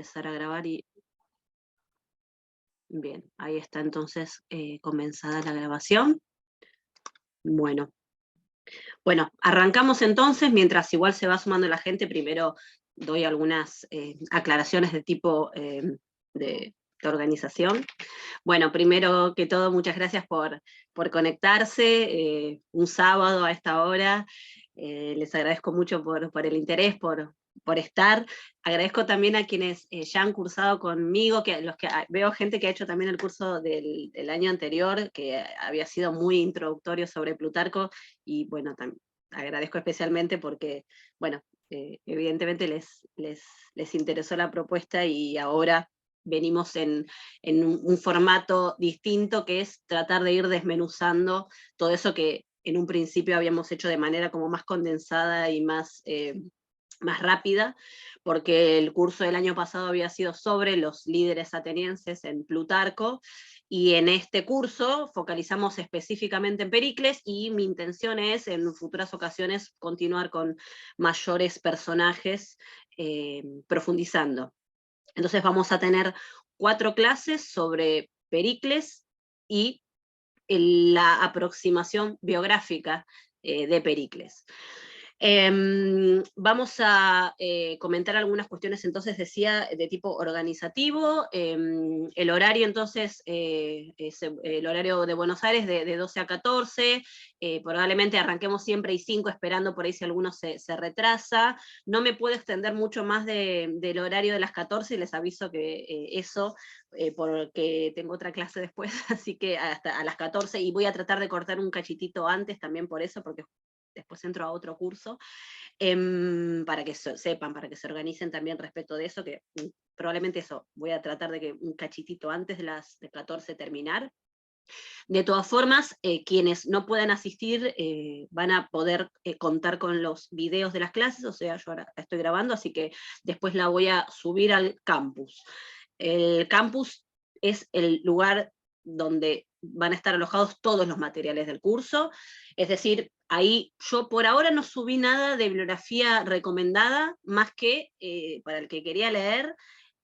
empezar a grabar y... Bien, ahí está entonces comenzada la grabación. Bueno, arrancamos entonces, mientras igual se va sumando la gente, primero doy algunas aclaraciones de tipo de organización. Bueno, primero que todo, muchas gracias por conectarse un sábado a esta hora. Les agradezco mucho por el interés, por estar. Agradezco también a quienes ya han cursado conmigo, veo gente que ha hecho también el curso del año anterior, que había sido muy introductorio sobre Plutarco, y bueno, agradezco especialmente porque, bueno, evidentemente les interesó la propuesta y ahora venimos en un formato distinto, que es tratar de ir desmenuzando todo eso que en un principio habíamos hecho de manera como más condensada y más rápida, porque el curso del año pasado había sido sobre los líderes atenienses en Plutarco, y en este curso focalizamos específicamente en Pericles, y mi intención es en futuras ocasiones continuar con mayores personajes profundizando. Entonces vamos a tener 4 clases sobre Pericles y la aproximación biográfica de Pericles. Vamos a comentar algunas cuestiones, entonces decía, de tipo organizativo. El horario entonces es el horario de Buenos Aires de 12 a 14, probablemente arranquemos siempre y 5, esperando por ahí si alguno se retrasa. No me puedo extender mucho más del horario de las 14, y les aviso que eso, porque tengo otra clase después, así que hasta a las 14, y voy a tratar de cortar un cachitito antes también por eso, porque después entro a otro curso, para que sepan, para que se organicen también respecto de eso, que probablemente eso, voy a tratar de que un cachitito antes de las 14 terminar. De todas formas, quienes no puedan asistir van a poder contar con los videos de las clases, o sea, yo ahora la estoy grabando, así que después la voy a subir al campus. El campus es el lugar donde van a estar alojados todos los materiales del curso, es decir, ahí yo por ahora no subí nada de bibliografía recomendada, más que para el que quería leer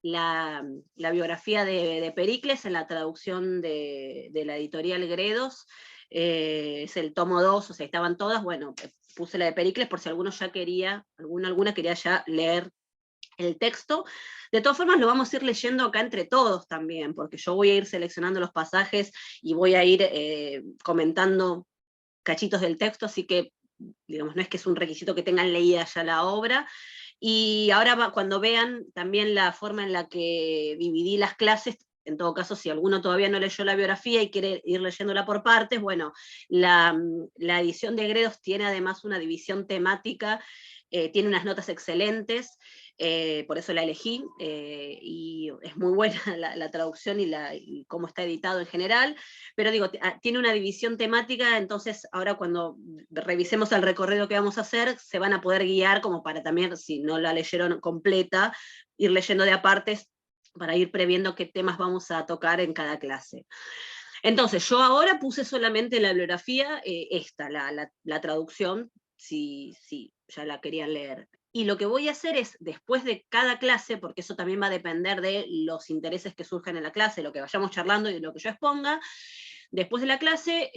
la biografía de Pericles en la traducción de la editorial Gredos, es el tomo 2, o sea, estaban todas, bueno, puse la de Pericles por si alguno ya quería, alguna quería ya leer el texto. De todas formas lo vamos a ir leyendo acá entre todos también, porque yo voy a ir seleccionando los pasajes y voy a ir comentando cachitos del texto, así que, digamos, no es que es un requisito que tengan leída ya la obra. Y ahora cuando vean también la forma en la que dividí las clases, en todo caso, si alguno todavía no leyó la biografía y quiere ir leyéndola por partes, bueno, la edición de Gredos tiene además una división temática, tiene unas notas excelentes, por eso la elegí, y es muy buena la traducción y cómo está editado en general, pero digo, tiene una división temática, entonces ahora cuando revisemos el recorrido que vamos a hacer, se van a poder guiar como para también, si no la leyeron completa, ir leyendo de apartes para ir previendo qué temas vamos a tocar en cada clase. Entonces, yo ahora puse solamente la bibliografía, la traducción, si ya la querían leer. Y lo que voy a hacer es, después de cada clase, porque eso también va a depender de los intereses que surjan en la clase, lo que vayamos charlando y lo que yo exponga, después de la clase,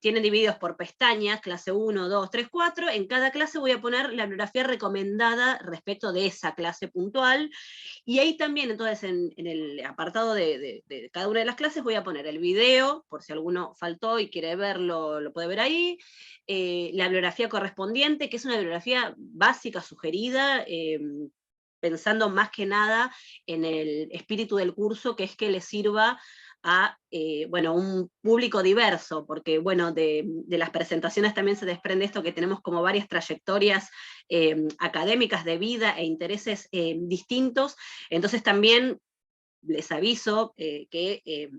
tienen divididos por pestañas, clase 1, 2, 3, 4, en cada clase voy a poner la bibliografía recomendada respecto de esa clase puntual, y ahí también, entonces, en el apartado de cada una de las clases voy a poner el video, por si alguno faltó y quiere verlo, lo puede ver ahí, la bibliografía correspondiente, que es una bibliografía básica, sugerida, pensando más que nada en el espíritu del curso, que es que les sirva a bueno, un público diverso, porque bueno, de las presentaciones también se desprende esto, que tenemos como varias trayectorias académicas de vida e intereses distintos, entonces también les aviso que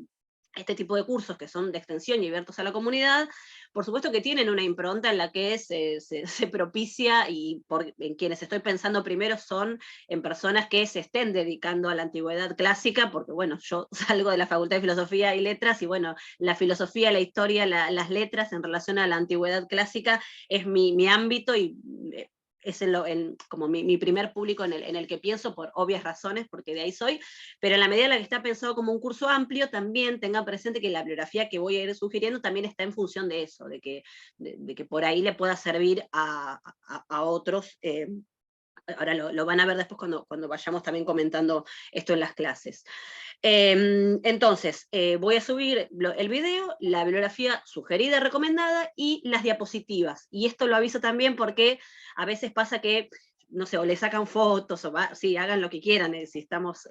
este tipo de cursos que son de extensión y abiertos a la comunidad, por supuesto que tienen una impronta en la que se propicia, y en quienes estoy pensando primero son en personas que se estén dedicando a la antigüedad clásica, porque bueno, yo salgo de la Facultad de Filosofía y Letras, y bueno, la filosofía, la historia, las letras en relación a la antigüedad clásica es mi ámbito, y es como mi primer público en el que pienso por obvias razones, porque de ahí soy, pero en la medida en la que está pensado como un curso amplio, también tengan presente que la bibliografía que voy a ir sugiriendo también está en función de eso, de que por ahí le pueda servir a otros. Ahora lo van a ver después cuando vayamos también comentando esto en las clases. Entonces, voy a subir el video, la bibliografía sugerida, recomendada, y las diapositivas. Y esto lo aviso también porque a veces pasa que, no sé, o le sacan fotos, sí, hagan lo que quieran, si estamos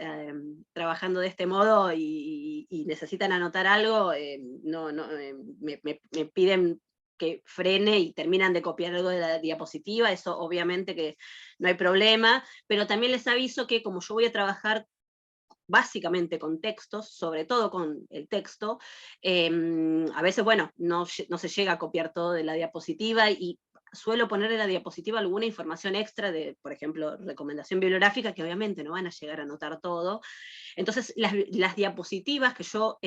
trabajando de este modo y necesitan anotar algo, me piden que frene y terminan de copiar algo de la diapositiva, eso obviamente que no hay problema, pero también les aviso que como yo voy a trabajar básicamente con textos, sobre todo con el texto, a veces, bueno, no se llega a copiar todo de la diapositiva y suelo poner en la diapositiva alguna información extra de, por ejemplo, recomendación bibliográfica, que obviamente no van a llegar a anotar todo. Entonces, las diapositivas que yo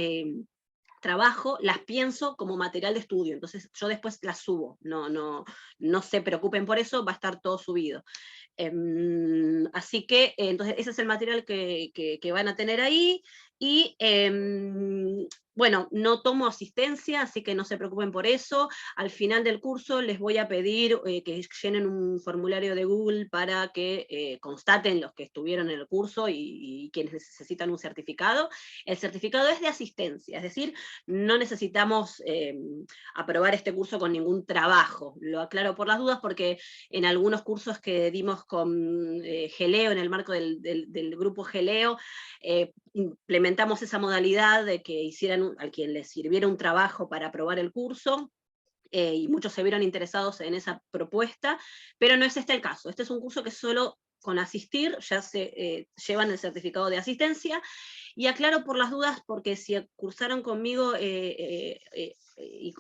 trabajo, las pienso como material de estudio, entonces yo después las subo, no se preocupen por eso, va a estar todo subido. Así que, entonces, ese es el material que van a tener ahí, y bueno, no tomo asistencia, así que no se preocupen por eso. Al final del curso les voy a pedir que llenen un formulario de Google para que constaten los que estuvieron en el curso y quienes necesitan un certificado. El certificado es de asistencia, es decir, no necesitamos aprobar este curso con ningún trabajo. Lo aclaro por las dudas porque en algunos cursos que dimos con Geleo, en el marco del grupo Geleo, implementamos esa modalidad de que al quien les sirviera un trabajo para aprobar el curso, y muchos se vieron interesados en esa propuesta, pero no es este el caso. Este es un curso que solo con asistir ya se llevan el certificado de asistencia, y aclaro por las dudas, porque si cursaron conmigo,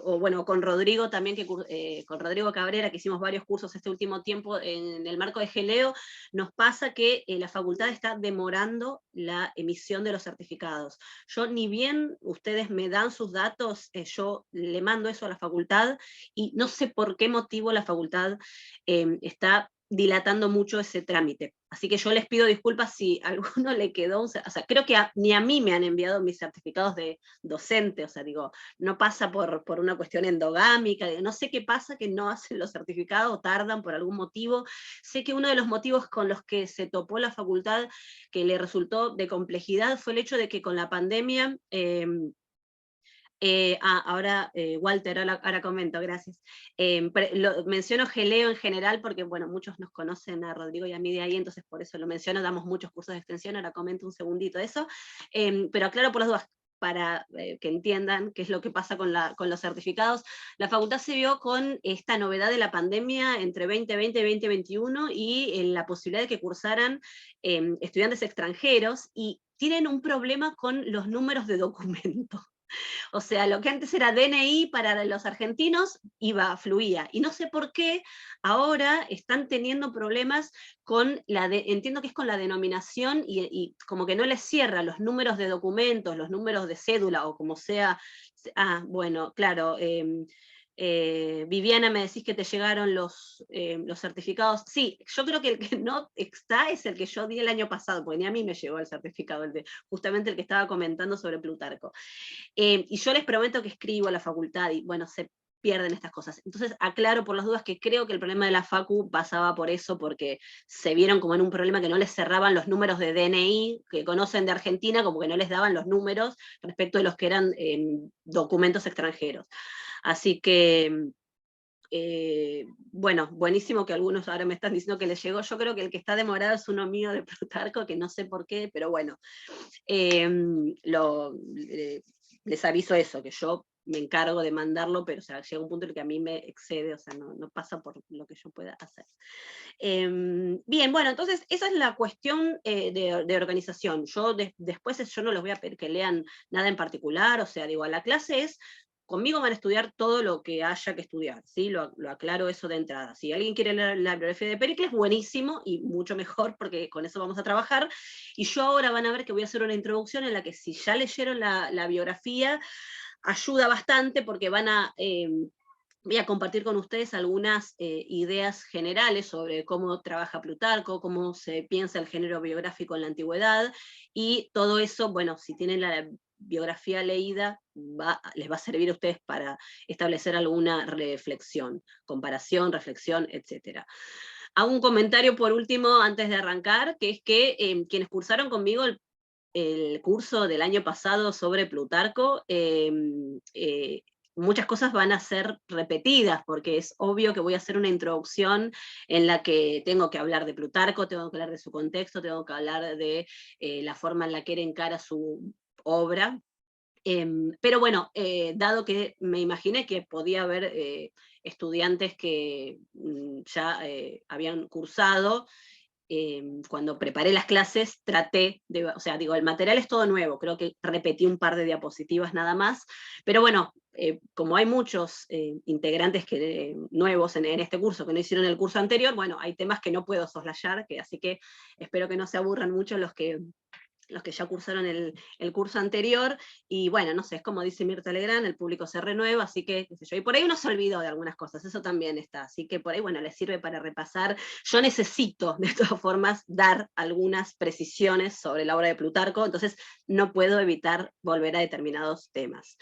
o bueno, con Rodrigo también, con Rodrigo Cabrera, que hicimos varios cursos este último tiempo en el marco de Geleo, nos pasa que la facultad está demorando la emisión de los certificados. Yo, ni bien ustedes me dan sus datos, yo le mando eso a la facultad, y no sé por qué motivo la facultad está dilatando mucho ese trámite. Así que yo les pido disculpas si a alguno le quedó, o sea, creo que ni a mí me han enviado mis certificados de docente, o sea, digo, no pasa por una cuestión endogámica, no sé qué pasa que no hacen los certificados, tardan por algún motivo. Sé que uno de los motivos con los que se topó la facultad, que le resultó de complejidad, fue el hecho de que con la pandemia, ahora, Walter, ahora comento, gracias. Menciono Geleo en general porque, bueno, muchos nos conocen a Rodrigo y a mí de ahí, entonces por eso lo menciono, damos muchos cursos de extensión, ahora comento un segundito eso, pero aclaro por las dudas, para que entiendan qué es lo que pasa con los certificados. La facultad se vio con esta novedad de la pandemia entre 2020 y 2021, y la posibilidad de que cursaran estudiantes extranjeros, y tienen un problema con los números de documento. O sea, lo que antes era DNI para los argentinos, fluía. Y no sé por qué ahora están teniendo problemas con entiendo que es con la denominación, y como que no les cierra los números de documentos, los números de cédula, o como sea. Bueno, claro, Viviana, me decís que te llegaron los certificados. Sí, yo creo que el que no está es el que yo di el año pasado, porque ni a mí me llegó el certificado, justamente el que estaba comentando sobre Plutarco. Y yo les prometo que escribo a la facultad, y bueno, se pierden estas cosas. Entonces aclaro por las dudas que creo que el problema de la facu pasaba por eso, porque se vieron como en un problema que no les cerraban los números de DNI que conocen de Argentina, como que no les daban los números respecto de los que eran documentos extranjeros. Así que, bueno, buenísimo que algunos ahora me están diciendo que les llegó. Yo creo que el que está demorado es uno mío de Plutarco, que no sé por qué, pero bueno, les aviso eso, que yo me encargo de mandarlo, pero o sea, llega un punto en el que a mí me excede, o sea, no pasa por lo que yo pueda hacer. Bien, bueno, entonces esa es la cuestión de organización. Yo después yo no les voy a pedir que lean nada en particular, o sea, digo, a la clase es, conmigo van a estudiar todo lo que haya que estudiar, ¿sí? Lo aclaro eso de entrada. Si alguien quiere leer la bibliografía de Pericles, buenísimo, y mucho mejor, porque con eso vamos a trabajar. Y yo ahora van a ver que voy a hacer una introducción en la que, si ya leyeron la biografía, ayuda bastante, porque van a voy a compartir con ustedes algunas ideas generales sobre cómo trabaja Plutarco, cómo se piensa el género biográfico en la antigüedad, y todo eso, bueno, si tienen la biografía leída, les va a servir a ustedes para establecer alguna reflexión, comparación, reflexión, etc. Hago un comentario por último antes de arrancar, que es que quienes cursaron conmigo el curso del año pasado sobre Plutarco, muchas cosas van a ser repetidas, porque es obvio que voy a hacer una introducción en la que tengo que hablar de Plutarco, tengo que hablar de su contexto, tengo que hablar de la forma en la que él encara su obra. Pero bueno, dado que me imaginé que podía haber estudiantes que ya habían cursado, cuando preparé las clases traté de, o sea, digo, el material es todo nuevo, creo que repetí un par de diapositivas nada más, pero bueno, como hay muchos integrantes nuevos en este curso que no hicieron el curso anterior, bueno, hay temas que no puedo soslayar, así que espero que no se aburran mucho los que ya cursaron el curso anterior, y bueno, no sé, es como dice Mirta Legrand, el público se renueva, así que, qué sé yo, y por ahí uno se olvidó de algunas cosas, eso también está, así que por ahí, bueno, les sirve para repasar. Yo necesito, de todas formas, dar algunas precisiones sobre la obra de Plutarco, entonces no puedo evitar volver a determinados temas.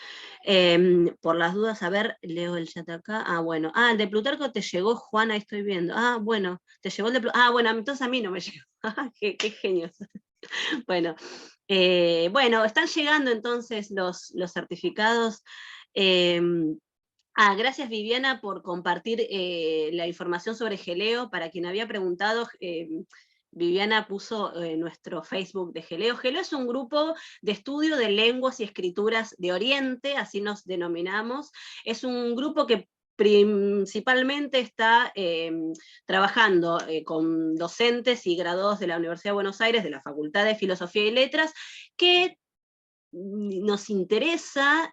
Por las dudas, a ver, leo el chat acá, bueno, el de Plutarco te llegó, Juana, ahí estoy viendo, bueno, te llegó el de Plutarco, bueno, entonces a mí no me llegó, qué genios. Bueno, bueno, están llegando entonces los certificados. Eh, gracias Viviana por compartir la información sobre Geleo. Para quien había preguntado, Viviana puso nuestro Facebook de Geleo. Geleo es un grupo de estudio de lenguas y escrituras de Oriente, así nos denominamos. Es un grupo que principalmente está trabajando con docentes y graduados de la Universidad de Buenos Aires, de la Facultad de Filosofía y Letras, que nos interesa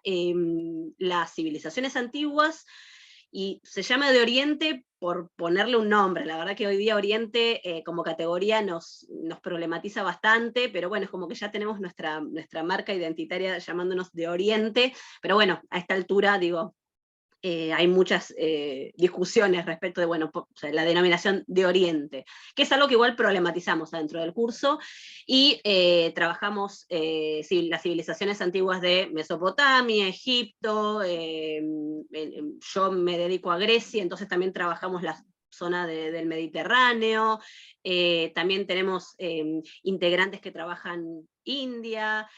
las civilizaciones antiguas, y se llama de Oriente por ponerle un nombre. La verdad que hoy día Oriente como categoría nos problematiza bastante, pero bueno, es como que ya tenemos nuestra marca identitaria llamándonos de Oriente, pero bueno, a esta altura, digo, hay muchas discusiones respecto de, bueno, o sea, la denominación de Oriente, que es algo que igual problematizamos dentro del curso, y trabajamos las civilizaciones antiguas de Mesopotamia, Egipto, yo me dedico a Grecia, entonces también trabajamos la zona del Mediterráneo, también tenemos integrantes que trabajan India,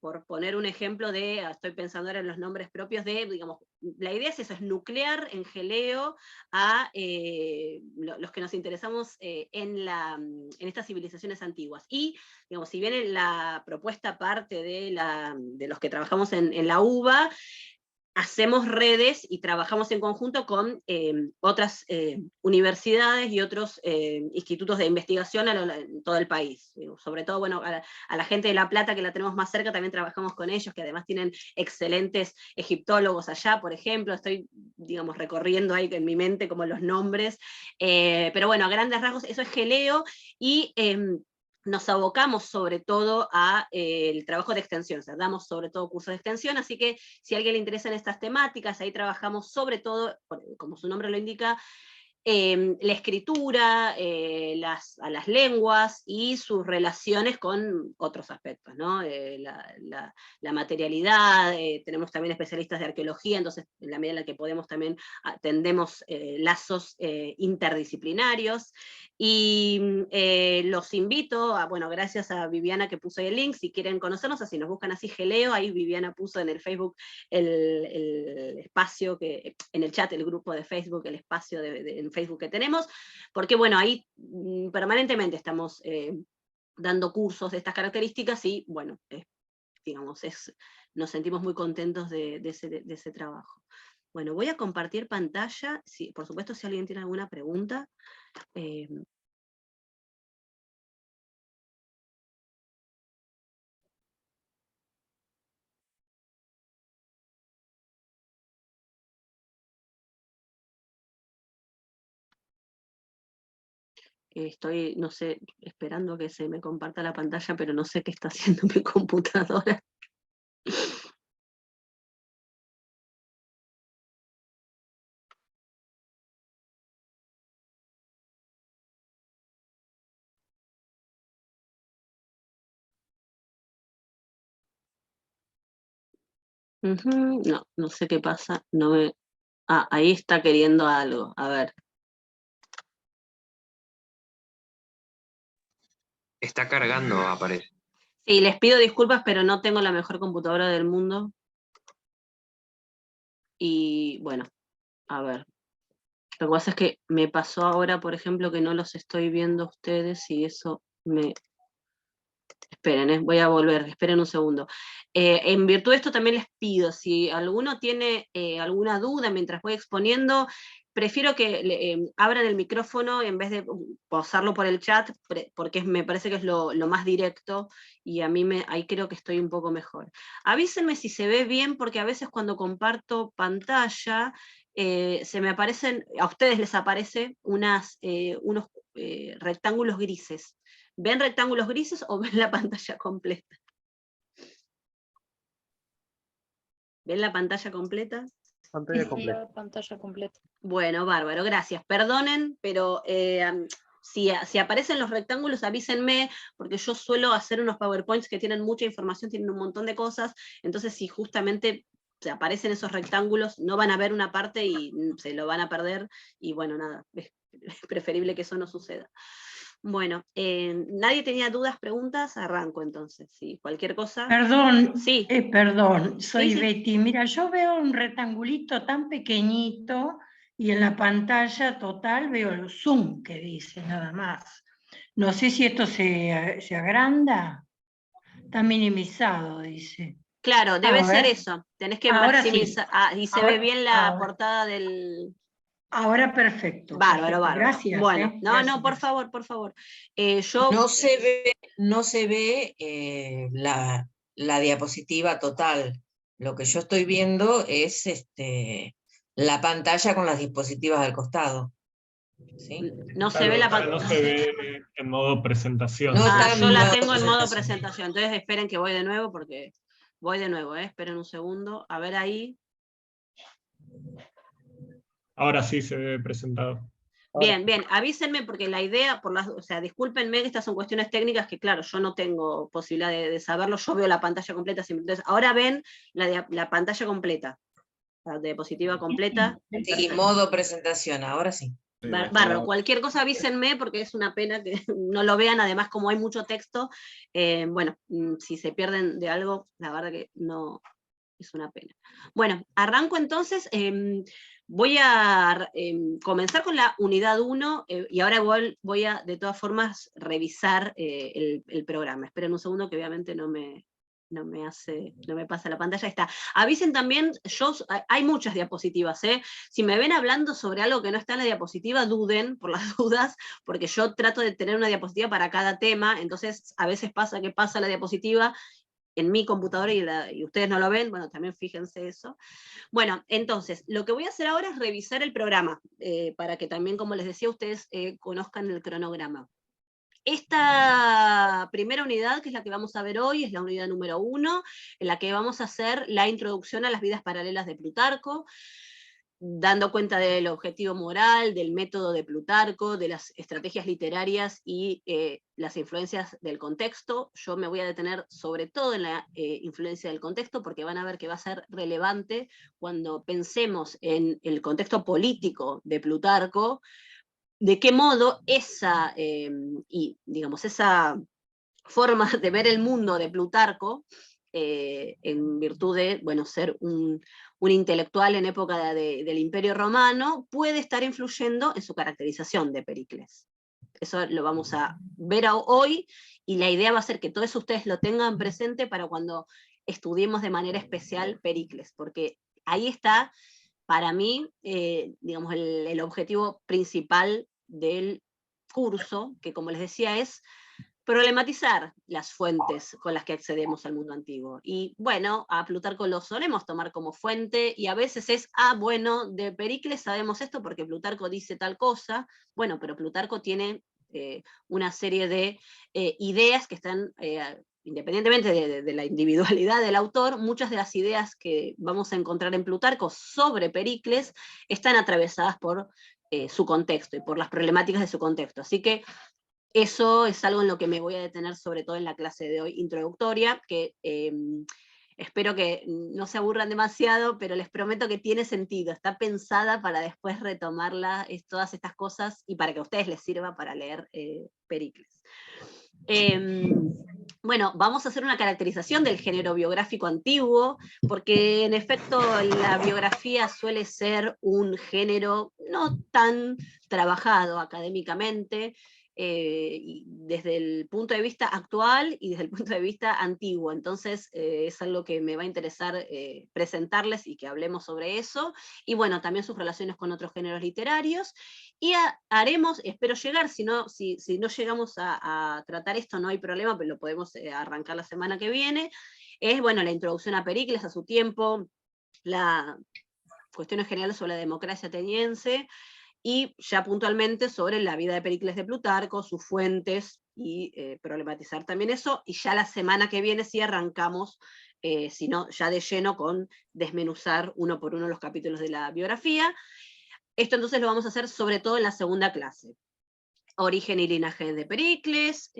por poner un ejemplo estoy pensando ahora en los nombres propios digamos, la idea es eso, es nuclear en Geleo a los que nos interesamos en estas civilizaciones antiguas. Y, digamos, si bien la propuesta parte de los que trabajamos en la UBA, hacemos redes y trabajamos en conjunto con otras universidades y otros institutos de investigación en todo el país. Sobre todo, bueno, a la gente de La Plata, que la tenemos más cerca, también trabajamos con ellos, que además tienen excelentes egiptólogos allá, por ejemplo. Estoy, digamos, recorriendo ahí en mi mente como los nombres. Pero bueno, a grandes rasgos, eso es Geleo, y nos abocamos sobre todo al trabajo de extensión, o sea, damos sobre todo cursos de extensión, así que si a alguien le interesan estas temáticas, ahí trabajamos sobre todo, como su nombre lo indica, la escritura, a las lenguas y sus relaciones con otros aspectos, ¿no? La materialidad, tenemos también especialistas de arqueología, entonces en la medida en la que podemos también tendemos lazos interdisciplinarios, y los invito bueno, gracias a Viviana que puso ahí el link, si quieren conocernos, así nos buscan así Geleo, ahí Viviana puso en el Facebook el espacio, en el chat, el grupo de Facebook, el espacio en Facebook que tenemos, porque bueno, ahí permanentemente estamos dando cursos de estas características, y bueno, digamos, nos sentimos muy contentos de ese trabajo. Bueno, voy a compartir pantalla, por supuesto, si alguien tiene alguna pregunta. Estoy, no sé, esperando que se me comparta la pantalla, pero no sé qué está haciendo mi computadora. No, no sé qué pasa. No me... Ah, ahí está queriendo algo. A ver. Está cargando, aparece. Sí, les pido disculpas, pero no tengo la mejor computadora del mundo. Y bueno, a ver. Lo que pasa es que me pasó ahora, por ejemplo, que no los estoy viendo a ustedes y eso me... Esperen, voy a volver, esperen un segundo. En virtud de esto también les pido, si alguno tiene alguna duda mientras voy exponiendo, prefiero que abran el micrófono en vez de posarlo por el chat, porque me parece que es lo más directo y a mí ahí creo que estoy un poco mejor. Avísenme si se ve bien, porque a veces cuando comparto pantalla, se me aparecen, a ustedes les aparece unos rectángulos grises. ¿Ven rectángulos grises o ven la pantalla completa? ¿Ven la pantalla completa? Pantalla completa. La pantalla completa. Bueno, bárbaro, gracias. Perdonen, pero si aparecen los rectángulos, avísenme, porque yo suelo hacer unos PowerPoints que tienen mucha información, tienen un montón de cosas, entonces si justamente se aparecen esos rectángulos, no van a ver una parte y se lo van a perder, y bueno, nada, es preferible que eso no suceda. Bueno, ¿nadie tenía dudas, preguntas? Arranco entonces, sí, cualquier cosa. Perdón, Sí. perdón, soy Sí, sí. Betty. Mira, yo veo un rectangulito tan pequeñito y en la pantalla total veo el zoom que dice nada más. No sé si esto se agranda. Está minimizado, dice. Claro, debe A ser ver. eso. Tenés que Ahora sí. maximizar. Ah, y se Ahora- ve bien la ahora. portada del... Ahora perfecto. Bárbaro, Perfecto. bárbaro. Gracias. Bueno, no, Gracias, no, por gracias. favor, por favor. Yo... No se ve la diapositiva total. Lo que yo estoy viendo es la pantalla con las diapositivas al costado. ¿Sí? No se ve la Claro, no pantalla. se ve en modo presentación. No está Yo en la modo tengo en modo presentación. presentación. Entonces esperen que voy de nuevo porque... Voy de nuevo, esperen un segundo. A ver ahí. Ahora sí se ve presentado. Bien, bien, avísenme porque la idea, o sea, discúlpenme que estas son cuestiones técnicas que claro, yo no tengo posibilidad de saberlo, yo veo la pantalla completa siempre. Entonces, ahora ven la pantalla completa, la diapositiva completa. Sí, Perfecto. modo presentación, ahora sí. Bárbaro, cualquier cosa avísenme porque es una pena que no lo vean, además como hay mucho texto, bueno, si se pierden de algo, la verdad que no, es una pena. Bueno, arranco entonces, voy a comenzar con la unidad 1 y ahora voy a de todas formas revisar el programa. Esperen un segundo que obviamente no me pasa la pantalla. Ahí está. Avisen también, hay muchas diapositivas, ¿eh? Si me ven hablando sobre algo que no está en la diapositiva, duden, por las dudas, porque yo trato de tener una diapositiva para cada tema, entonces a veces pasa que pasa la diapositiva en mi computadora y ustedes no lo ven, bueno, también fíjense eso. Bueno, entonces, lo que voy a hacer ahora es revisar el programa, para que también, como les decía, ustedes conozcan el cronograma. Esta primera unidad, que es la que vamos a ver hoy, es la unidad número 1, en la que vamos a hacer la introducción a las vidas paralelas de Plutarco, dando cuenta del objetivo moral, del método de Plutarco, de las estrategias literarias y las influencias del contexto. Yo me voy a detener sobre todo en la influencia del contexto, porque van a ver que va a ser relevante cuando pensemos en el contexto político de Plutarco, de qué modo esa forma de ver el mundo de Plutarco, en virtud de ser un intelectual en época del Imperio Romano, puede estar influyendo en su caracterización de Pericles. Eso lo vamos a ver hoy, y la idea va a ser que todo eso ustedes lo tengan presente para cuando estudiemos de manera especial Pericles, porque ahí está, para mí, el objetivo principal del curso, que como les decía es problematizar las fuentes con las que accedemos al mundo antiguo. Y bueno, a Plutarco lo solemos tomar como fuente, y a veces es, bueno, de Pericles sabemos esto porque Plutarco dice tal cosa, bueno, pero Plutarco tiene una serie de ideas que están, independientemente de la individualidad del autor, muchas de las ideas que vamos a encontrar en Plutarco sobre Pericles están atravesadas por su contexto y por las problemáticas de su contexto. Así que eso es algo en lo que me voy a detener sobre todo en la clase de hoy introductoria, que espero que no se aburran demasiado, pero les prometo que tiene sentido, está pensada para después retomarla, todas estas cosas, y para que a ustedes les sirva para leer Pericles. Bueno, vamos a hacer una caracterización del género biográfico antiguo, porque en efecto la biografía suele ser un género no tan trabajado académicamente, y desde el punto de vista actual y desde el punto de vista antiguo. Entonces es algo que me va a interesar presentarles y que hablemos sobre eso, y bueno, también sus relaciones con otros géneros literarios, y haremos, espero llegar, si no llegamos a tratar esto no hay problema, pero lo podemos arrancar la semana que viene, es bueno, la introducción a Pericles, a su tiempo, las cuestiones generales sobre la democracia ateniense, y ya puntualmente sobre la vida de Pericles de Plutarco, sus fuentes, y problematizar también eso, y ya la semana que viene sí arrancamos, si no, ya de lleno con desmenuzar uno por uno los capítulos de la biografía. Esto entonces lo vamos a hacer sobre todo en la segunda clase. Origen y linaje de Pericles,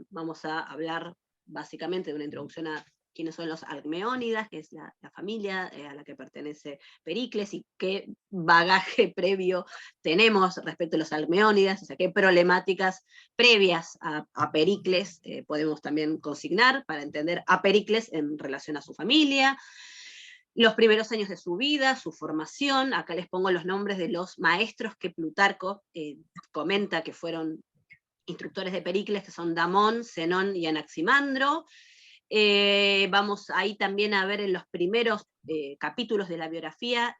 vamos a hablar básicamente de una introducción a quiénes son los Alcmeónidas, que es la familia a la que pertenece Pericles, y qué bagaje previo tenemos respecto a los Alcmeónidas, o sea, qué problemáticas previas a Pericles podemos también consignar para entender a Pericles en relación a su familia. Los primeros años de su vida, su formación, acá les pongo los nombres de los maestros que Plutarco comenta que fueron instructores de Pericles, que son Damón, Zenón y Anaximandro. Vamos ahí también a ver en los primeros capítulos de la biografía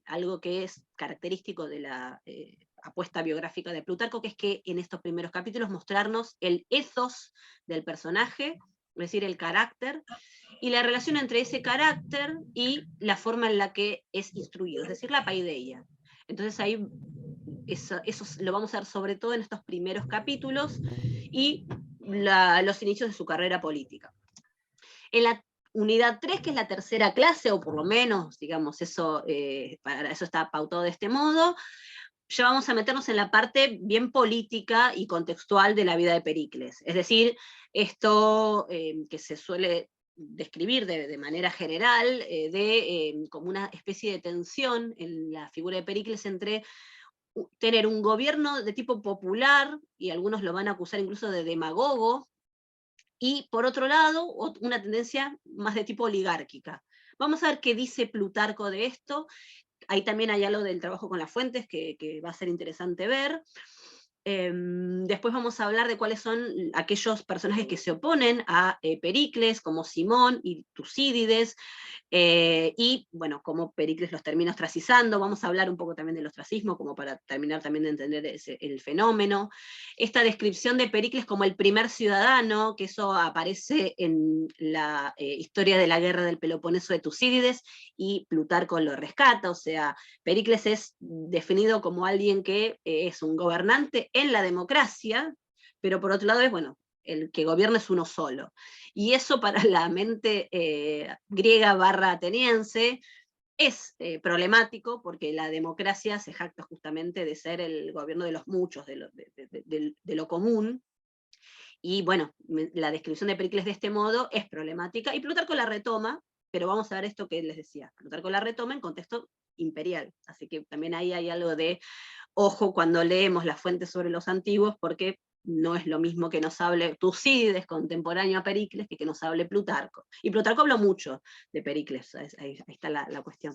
algo que es característico de la apuesta biográfica de Plutarco, que es que en estos primeros capítulos mostrarnos el ethos del personaje, es decir, el carácter, y la relación entre ese carácter y la forma en la que es instruido, es decir, la paideia. Entonces ahí eso lo vamos a ver sobre todo en estos primeros capítulos, y los inicios de su carrera política. En la unidad 3, que es la tercera clase, o por lo menos, digamos, eso, para eso está pautado de este modo, ya vamos a meternos en la parte bien política y contextual de la vida de Pericles. Es decir, esto que se suele describir de manera general, como una especie de tensión en la figura de Pericles entre tener un gobierno de tipo popular, y algunos lo van a acusar incluso de demagogo, y por otro lado, una tendencia más de tipo oligárquica. Vamos a ver qué dice Plutarco de esto. Ahí también hay algo del trabajo con las fuentes que va a ser interesante ver. Después vamos a hablar de cuáles son aquellos personajes que se oponen a Pericles, como Simón y Tucídides, y bueno, cómo Pericles los termina ostracizando. Vamos a hablar un poco también del ostracismo, como para terminar también de entender el fenómeno. Esta descripción de Pericles como el primer ciudadano, que eso aparece en la historia de la guerra del Peloponeso de Tucídides, y Plutarco lo rescata, o sea, Pericles es definido como alguien que es un gobernante en la democracia, pero por otro lado es, bueno, el que gobierna es uno solo. Y eso para la mente griega / ateniense es problemático, porque la democracia se jacta justamente de ser el gobierno de los muchos, de lo común, y bueno, la descripción de Pericles de este modo es problemática, y Plutarco la retoma, pero vamos a ver esto que les decía, Plutarco la retoma en contexto imperial, así que también ahí hay algo de ojo cuando leemos las fuentes sobre los antiguos, porque no es lo mismo que nos hable Tucídides, contemporáneo a Pericles, que nos hable Plutarco. Y Plutarco habló mucho de Pericles, ahí está la cuestión.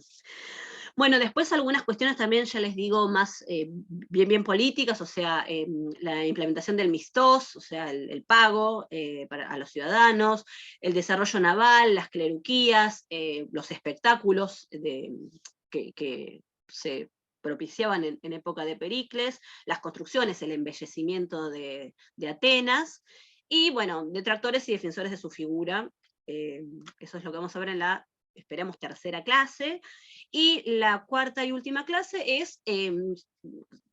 Bueno, después algunas cuestiones también, ya les digo, más bien políticas, o sea, la implementación del mistos, o sea, el pago a los ciudadanos, el desarrollo naval, las cleruquías, los espectáculos que se propiciaban en época de Pericles, las construcciones, el embellecimiento de Atenas, y bueno, detractores y defensores de su figura. Eso es lo que vamos a ver en la, esperamos, tercera clase. Y la cuarta y última clase es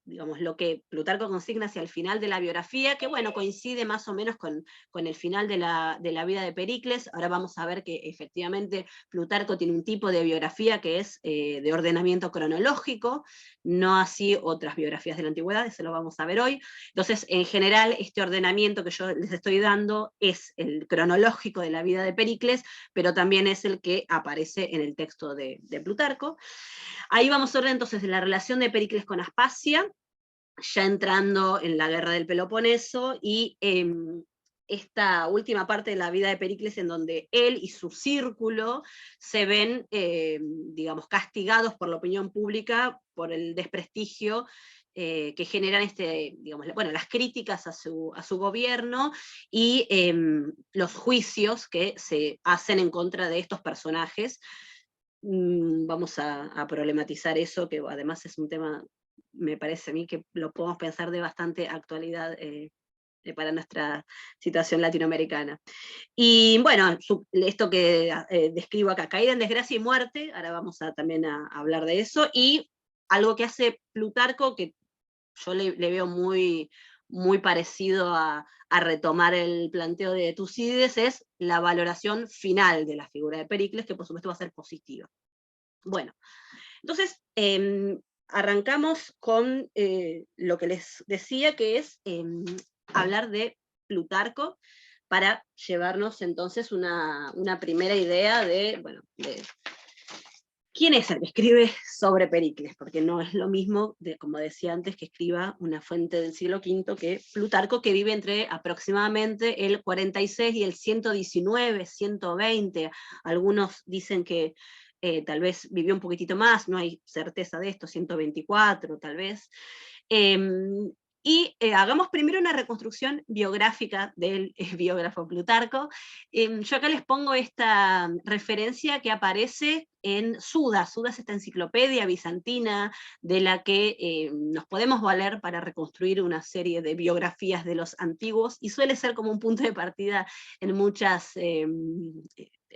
digamos, lo que Plutarco consigna hacia el final de la biografía, que bueno, coincide más o menos con el final de la vida de Pericles. Ahora vamos a ver que efectivamente Plutarco tiene un tipo de biografía que es de ordenamiento cronológico, no así otras biografías de la antigüedad, eso lo vamos a ver hoy. Entonces, en general, este ordenamiento que yo les estoy dando es el cronológico de la vida de Pericles, pero también es el que aparece en el texto de Plutarco. Ahí vamos a ver entonces la relación de Pericles con Aspasia, ya entrando en la guerra del Peloponeso, y esta última parte de la vida de Pericles en donde él y su círculo se ven, digamos, castigados por la opinión pública por el desprestigio que generan digamos, bueno, las críticas a su gobierno y los juicios que se hacen en contra de estos personajes. Vamos a problematizar eso, que además es un tema, me parece a mí, que lo podemos pensar de bastante actualidad para nuestra situación latinoamericana. Y bueno, esto que describo acá, caída en desgracia y muerte, ahora vamos también a hablar de eso, y algo que hace Plutarco, que yo le veo muy, muy parecido a retomar el planteo de Tucídides, es la valoración final de la figura de Pericles, que por supuesto va a ser positiva. Bueno, entonces arrancamos con lo que les decía, que es hablar de Plutarco, para llevarnos entonces una primera idea de, bueno, de quién es el que escribe sobre Pericles, porque no es lo mismo, como decía antes, que escriba una fuente del siglo V que Plutarco, que vive entre aproximadamente el 46 y el 119, 120, algunos dicen que tal vez vivió un poquitito más, no hay certeza de esto, 124 tal vez. Y hagamos primero una reconstrucción biográfica del biógrafo Plutarco. Yo acá les pongo esta referencia que aparece en Suda. Suda es esta enciclopedia bizantina de la que nos podemos valer para reconstruir una serie de biografías de los antiguos, y suele ser como un punto de partida en muchas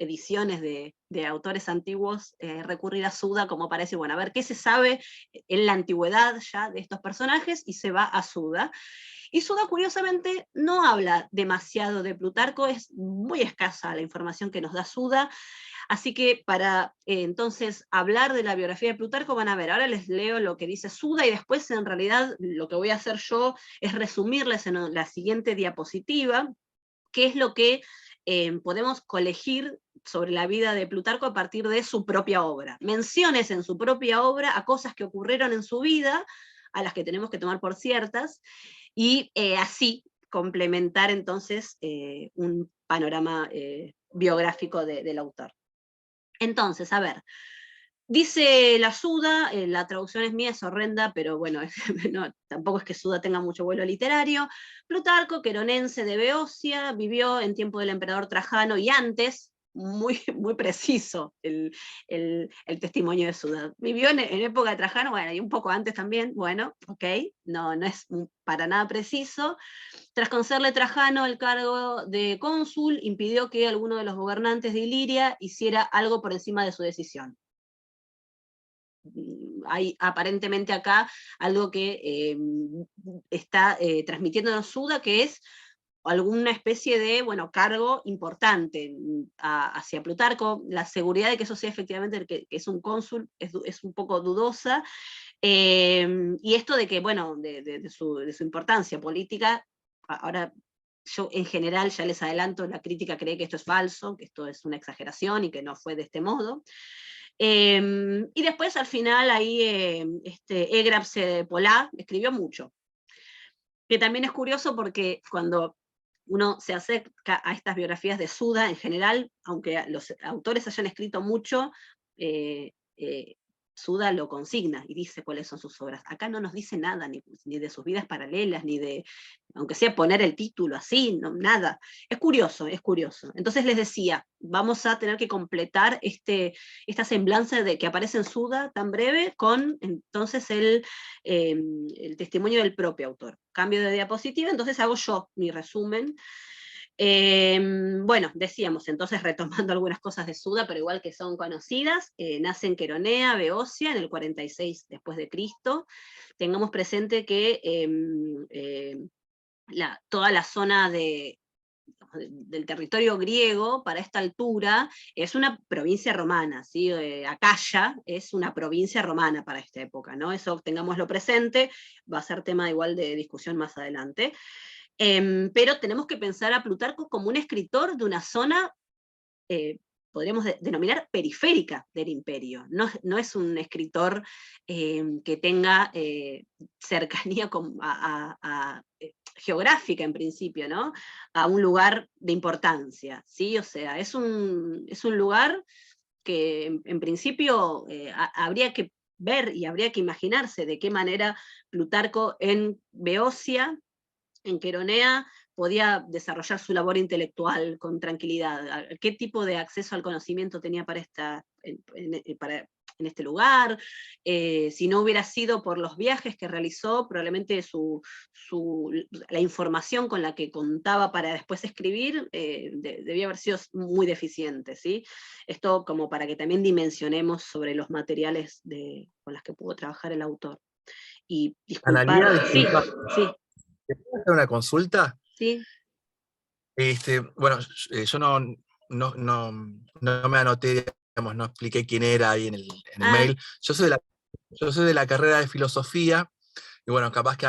ediciones de autores antiguos, recurrir a Suda como para decir, bueno, a ver qué se sabe en la antigüedad ya de estos personajes, y se va a Suda. Y Suda, curiosamente, no habla demasiado de Plutarco, es muy escasa la información que nos da Suda, así que para entonces hablar de la biografía de Plutarco, van a ver, ahora les leo lo que dice Suda, y después en realidad lo que voy a hacer yo es resumirles en la siguiente diapositiva qué es lo que podemos colegir sobre la vida de Plutarco a partir de su propia obra. Menciones en su propia obra a cosas que ocurrieron en su vida, a las que tenemos que tomar por ciertas, y así complementar entonces un panorama biográfico del autor. Entonces, a ver, dice la Suda, la traducción es mía, es horrenda, pero bueno, no, tampoco es que Suda tenga mucho vuelo literario. Plutarco, queronense de Beocia, vivió en tiempo del emperador Trajano y antes, muy, muy preciso el testimonio de Suda. Vivió en época de Trajano, bueno, y un poco antes también, bueno, ok, no es para nada preciso. Tras concederle Trajano el cargo de cónsul, impidió que alguno de los gobernantes de Iliria hiciera algo por encima de su decisión. Hay aparentemente acá algo que está transmitiéndonos Suda, que es alguna especie de, bueno, cargo importante hacia Plutarco. La seguridad de que eso sea efectivamente el que es un cónsul es un poco dudosa, y esto de que, bueno, de su importancia política, ahora yo en general ya les adelanto, la crítica cree que esto es falso, que esto es una exageración y que no fue de este modo. Y después al final ahí Egraps Polá escribió mucho, que también es curioso porque cuando uno se acerca a estas biografías de Suda en general, aunque los autores hayan escrito mucho, Suda lo consigna y dice cuáles son sus obras. Acá no nos dice nada, ni de sus vidas paralelas, ni de, aunque sea poner el título así, no, nada. Es curioso, es curioso. Entonces les decía, vamos a tener que completar esta semblanza de que aparece en Suda tan breve con entonces el testimonio del propio autor. Cambio de diapositiva, entonces hago yo mi resumen. Bueno, decíamos, entonces retomando algunas cosas de Suda, pero igual que son conocidas, nace en Queronea, Beocia, en el 46 después de Cristo. Tengamos presente que toda la zona del territorio griego, para esta altura, es una provincia romana, ¿sí? Acaya es una provincia romana para esta época, ¿no? Eso tengámoslo presente, va a ser tema igual de discusión más adelante. Pero tenemos que pensar a Plutarco como un escritor de una zona, podríamos denominar periférica del imperio. No es un escritor que tenga cercanía geográfica en principio, ¿no? A un lugar de importancia, ¿sí? O sea, es un lugar que en principio habría que ver y habría que imaginarse de qué manera Plutarco en Beocia, en Queronea, podía desarrollar su labor intelectual con tranquilidad. ¿Qué tipo de acceso al conocimiento tenía para en este lugar? Si no hubiera sido por los viajes que realizó, probablemente la información con la que contaba para después escribir debía haber sido muy deficiente, ¿sí? Esto como para que también dimensionemos sobre los materiales con los que pudo trabajar el autor. Y disculpar. Analía, Sí, disculpa, sí, ¿te puedo hacer una consulta? sí. Bueno, yo no me anoté, digamos, no expliqué quién era ahí en el mail. Yo soy de la carrera de filosofía, y bueno, capaz que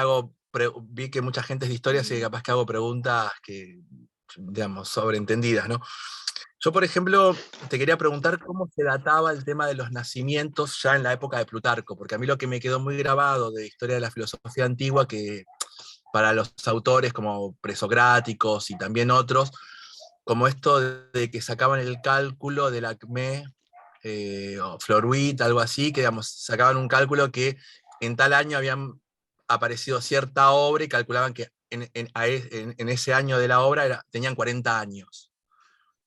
vi que mucha gente es de historia, así que capaz que hago preguntas que, digamos, sobreentendidas, ¿no? Yo, por ejemplo, te quería preguntar cómo se databa el tema de los nacimientos ya en la época de Plutarco, porque a mí lo que me quedó muy grabado de historia de la filosofía antigua, que para los autores como presocráticos y también otros, como esto de que sacaban el cálculo del acmé o Floruit, algo así, que digamos, sacaban un cálculo que en tal año habían aparecido cierta obra y calculaban que en ese año de la obra tenían 40 años.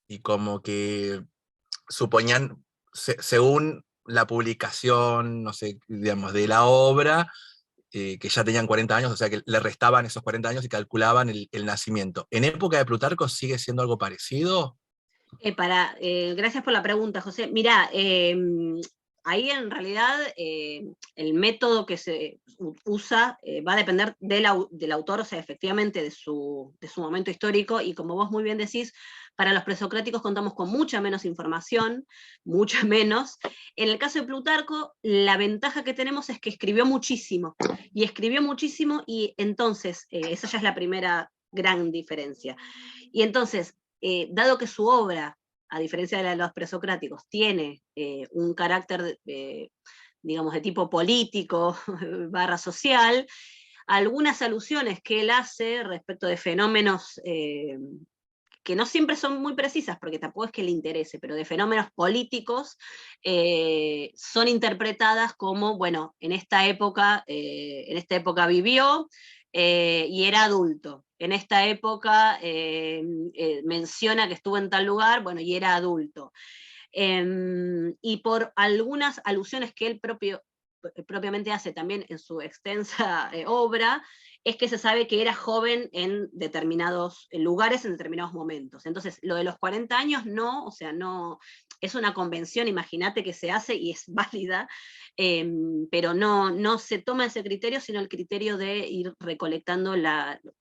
Y como que suponían, según la publicación, no sé, digamos, de la obra, que ya tenían 40 años, o sea que le restaban esos 40 años y calculaban el nacimiento. ¿En época de Plutarco sigue siendo algo parecido? Gracias por la pregunta, José. Mirá, ahí en realidad el método que se usa va a depender del autor, o sea, efectivamente de su momento histórico, y como vos muy bien decís, para los presocráticos contamos con mucha menos información, mucha menos. En el caso de Plutarco, la ventaja que tenemos es que escribió muchísimo, y entonces, esa ya es la primera gran diferencia. Y entonces, dado que su obra, a diferencia de la de los presocráticos, tiene un carácter, digamos, de tipo político / social, algunas alusiones que él hace respecto de fenómenos que no siempre son muy precisas, porque tampoco es que le interese, pero de fenómenos políticos, son interpretadas como, bueno, en esta época vivió y era adulto. En esta época menciona que estuvo en tal lugar, bueno, y era adulto. Y por algunas alusiones que él propiamente hace también en su extensa obra, es que se sabe que era joven en determinados lugares, en determinados momentos. Entonces, lo de los 40 años no, o sea, no, es una convención, imagínate, que se hace y es válida, pero no se toma ese criterio, sino el criterio de ir recolectando lo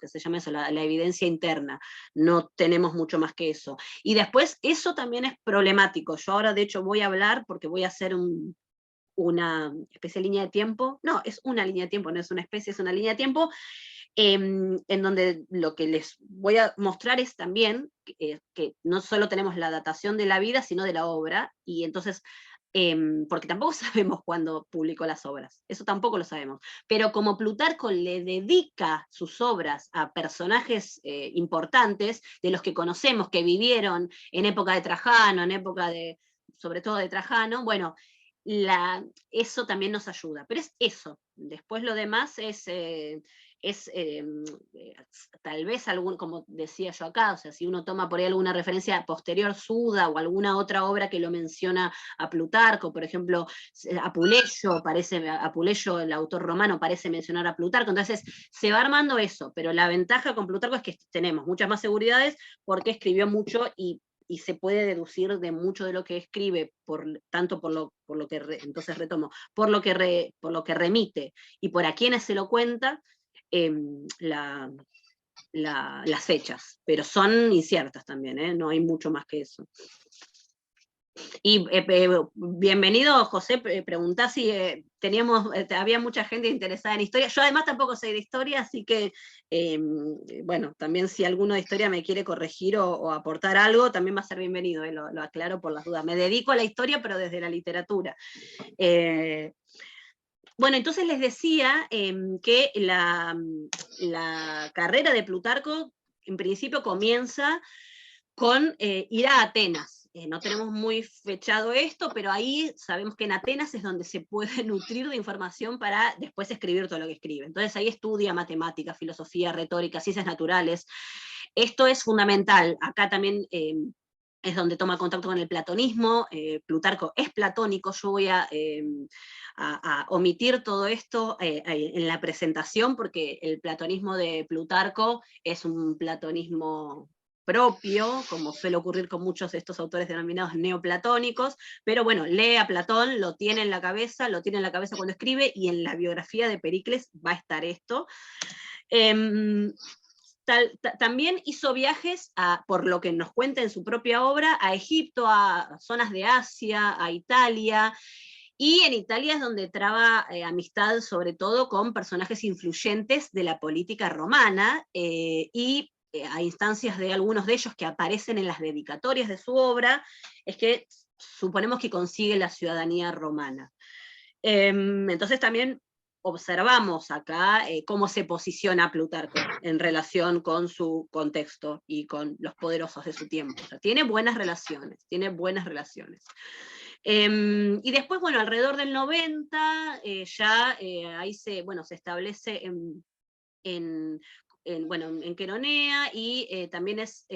que se llama eso, la evidencia interna. No tenemos mucho más que eso. Y después, eso también es problemático. Yo ahora, de hecho, voy a hablar, porque voy a hacer una especie de línea de tiempo, no, es una línea de tiempo, no es una especie, es una línea de tiempo, en donde lo que les voy a mostrar es también que no solo tenemos la datación de la vida, sino de la obra, y entonces, porque tampoco sabemos cuándo publicó las obras, eso tampoco lo sabemos, pero como Plutarco le dedica sus obras a personajes importantes, de los que conocemos, que vivieron en época de Trajano, sobre todo de Trajano, bueno, eso también nos ayuda, pero es eso. Después lo demás es tal vez como decía yo acá, o sea, si uno toma por ahí alguna referencia posterior, Suda, o alguna otra obra que lo menciona a Plutarco, por ejemplo, Apuleyo, el autor romano, parece mencionar a Plutarco, entonces se va armando eso, pero la ventaja con Plutarco es que tenemos muchas más seguridades porque escribió mucho y se puede deducir de mucho de lo que escribe, tanto por lo que entonces retomo, por lo que remite y por a quienes se lo cuenta, las fechas, pero son inciertas también, no hay mucho más que eso. Y bienvenido, José, preguntá si había mucha gente interesada en historia. Yo además tampoco sé de historia, así que, bueno, también si alguno de historia me quiere corregir o aportar algo, también va a ser bienvenido, lo aclaro por las dudas. Me dedico a la historia, pero desde la literatura. Bueno, entonces les decía que la carrera de Plutarco, en principio comienza con ir a Atenas. No tenemos muy fechado esto, pero ahí sabemos que en Atenas es donde se puede nutrir de información para después escribir todo lo que escribe. Entonces ahí estudia matemática, filosofía, retórica, ciencias naturales. Esto es fundamental. Acá también es donde toma contacto con el platonismo. Plutarco es platónico. Yo voy a omitir todo esto en la presentación, porque el platonismo de Plutarco es un platonismo propio, como suele ocurrir con muchos de estos autores denominados neoplatónicos, pero bueno, lee a Platón, lo tiene en la cabeza cuando escribe, y en la biografía de Pericles va a estar esto. También hizo viajes, por lo que nos cuenta en su propia obra, a Egipto, a zonas de Asia, a Italia, y en Italia es donde traba amistad sobre todo con personajes influyentes de la política romana, y a instancias de algunos de ellos que aparecen en las dedicatorias de su obra, es que suponemos que consigue la ciudadanía romana. Entonces también observamos acá cómo se posiciona Plutarco en relación con su contexto y con los poderosos de su tiempo. O sea, tiene buenas relaciones. Y después, bueno, alrededor del 90, ahí se establece en Queronea, y también es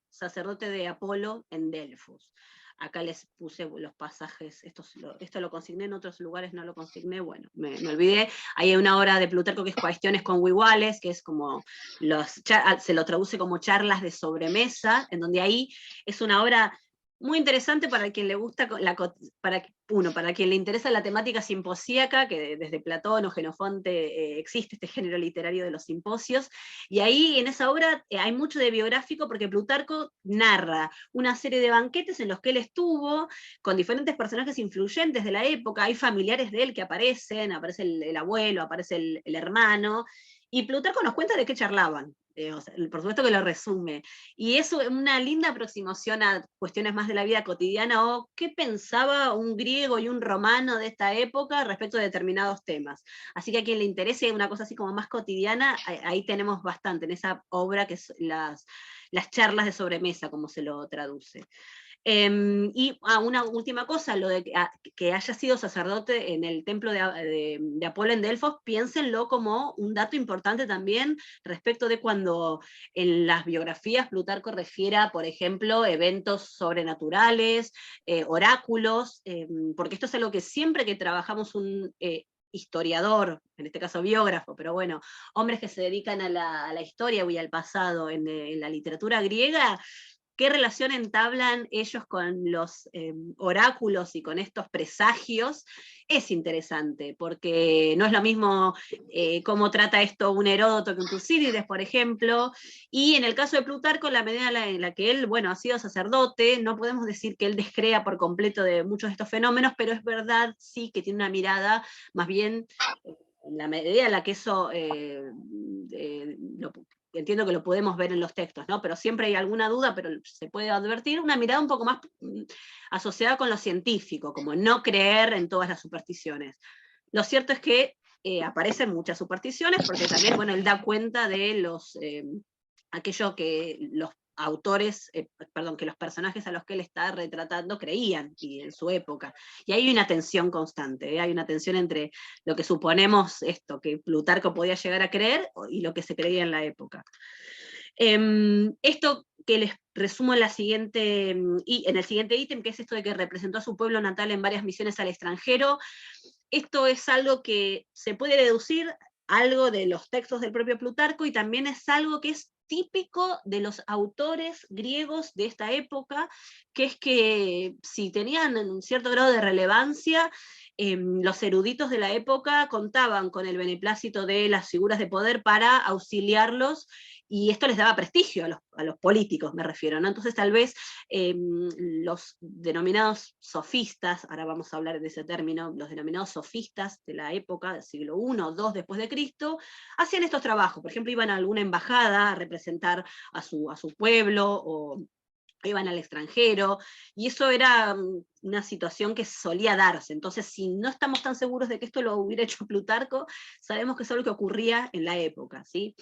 sacerdote de Apolo en Delfos. Acá les puse los pasajes, esto lo consigné, en otros lugares no lo consigné, bueno, me olvidé. Hay una obra de Plutarco que es Cuestiones Conguiguales, que es como, se lo traduce como charlas de sobremesa, en donde ahí es una obra muy interesante para quien le gusta, para quien le interesa la temática simposíaca, que desde Platón o Jenofonte existe este género literario de los simposios, y ahí en esa obra hay mucho de biográfico, porque Plutarco narra una serie de banquetes en los que él estuvo, con diferentes personajes influyentes de la época, hay familiares de él que aparece el abuelo, aparece el hermano, y Plutarco nos cuenta de qué charlaban. Por supuesto que lo resume, y eso es una linda aproximación a cuestiones más de la vida cotidiana, o qué pensaba un griego y un romano de esta época respecto de determinados temas. Así que a quien le interese una cosa así como más cotidiana, ahí tenemos bastante, en esa obra que es las charlas de sobremesa, como se lo traduce. Y una última cosa, lo de que haya sido sacerdote en el templo de Apolo en Delfos, piénsenlo como un dato importante también respecto de cuando en las biografías Plutarco refiera, por ejemplo, eventos sobrenaturales, oráculos, porque esto es algo que siempre que trabajamos un historiador, en este caso biógrafo, pero bueno, hombres que se dedican a la historia y al pasado en la literatura griega, qué relación entablan ellos con los oráculos y con estos presagios, es interesante, porque no es lo mismo cómo trata esto un Heródoto que un Tucídides, por ejemplo, y en el caso de Plutarco, en la medida en la que él, bueno, ha sido sacerdote, no podemos decir que él descrea por completo de muchos de estos fenómenos, pero es verdad, sí, que tiene una mirada más bien, en la medida en la que eso entiendo que lo podemos ver en los textos, ¿no? Pero siempre hay alguna duda, pero se puede advertir una mirada un poco más asociada con lo científico, como no creer en todas las supersticiones. Lo cierto es que aparecen muchas supersticiones, porque también, bueno, él da cuenta de aquello que los autores, perdón, que los personajes a los que él está retratando creían y en su época. Y hay una tensión constante, hay una tensión entre lo que suponemos que Plutarco podía llegar a creer y lo que se creía en la época. Esto que les resumo en el siguiente ítem, que es esto de que representó a su pueblo natal en varias misiones al extranjero, esto es algo que se puede deducir algo de los textos del propio Plutarco, y también es algo que es típico de los autores griegos de esta época, que es que si tenían un cierto grado de relevancia, los eruditos de la época contaban con el beneplácito de las figuras de poder para auxiliarlos, y esto les daba prestigio a los políticos, me refiero, ¿no? Entonces tal vez los denominados sofistas, ahora vamos a hablar de ese término, los denominados sofistas de la época, del siglo I o II después de Cristo, hacían estos trabajos. Por ejemplo, iban a alguna embajada a representar a su pueblo, o iban al extranjero, y eso era una situación que solía darse. Entonces, si no estamos tan seguros de que esto lo hubiera hecho Plutarco, sabemos que eso es lo que ocurría en la época, ¿sí?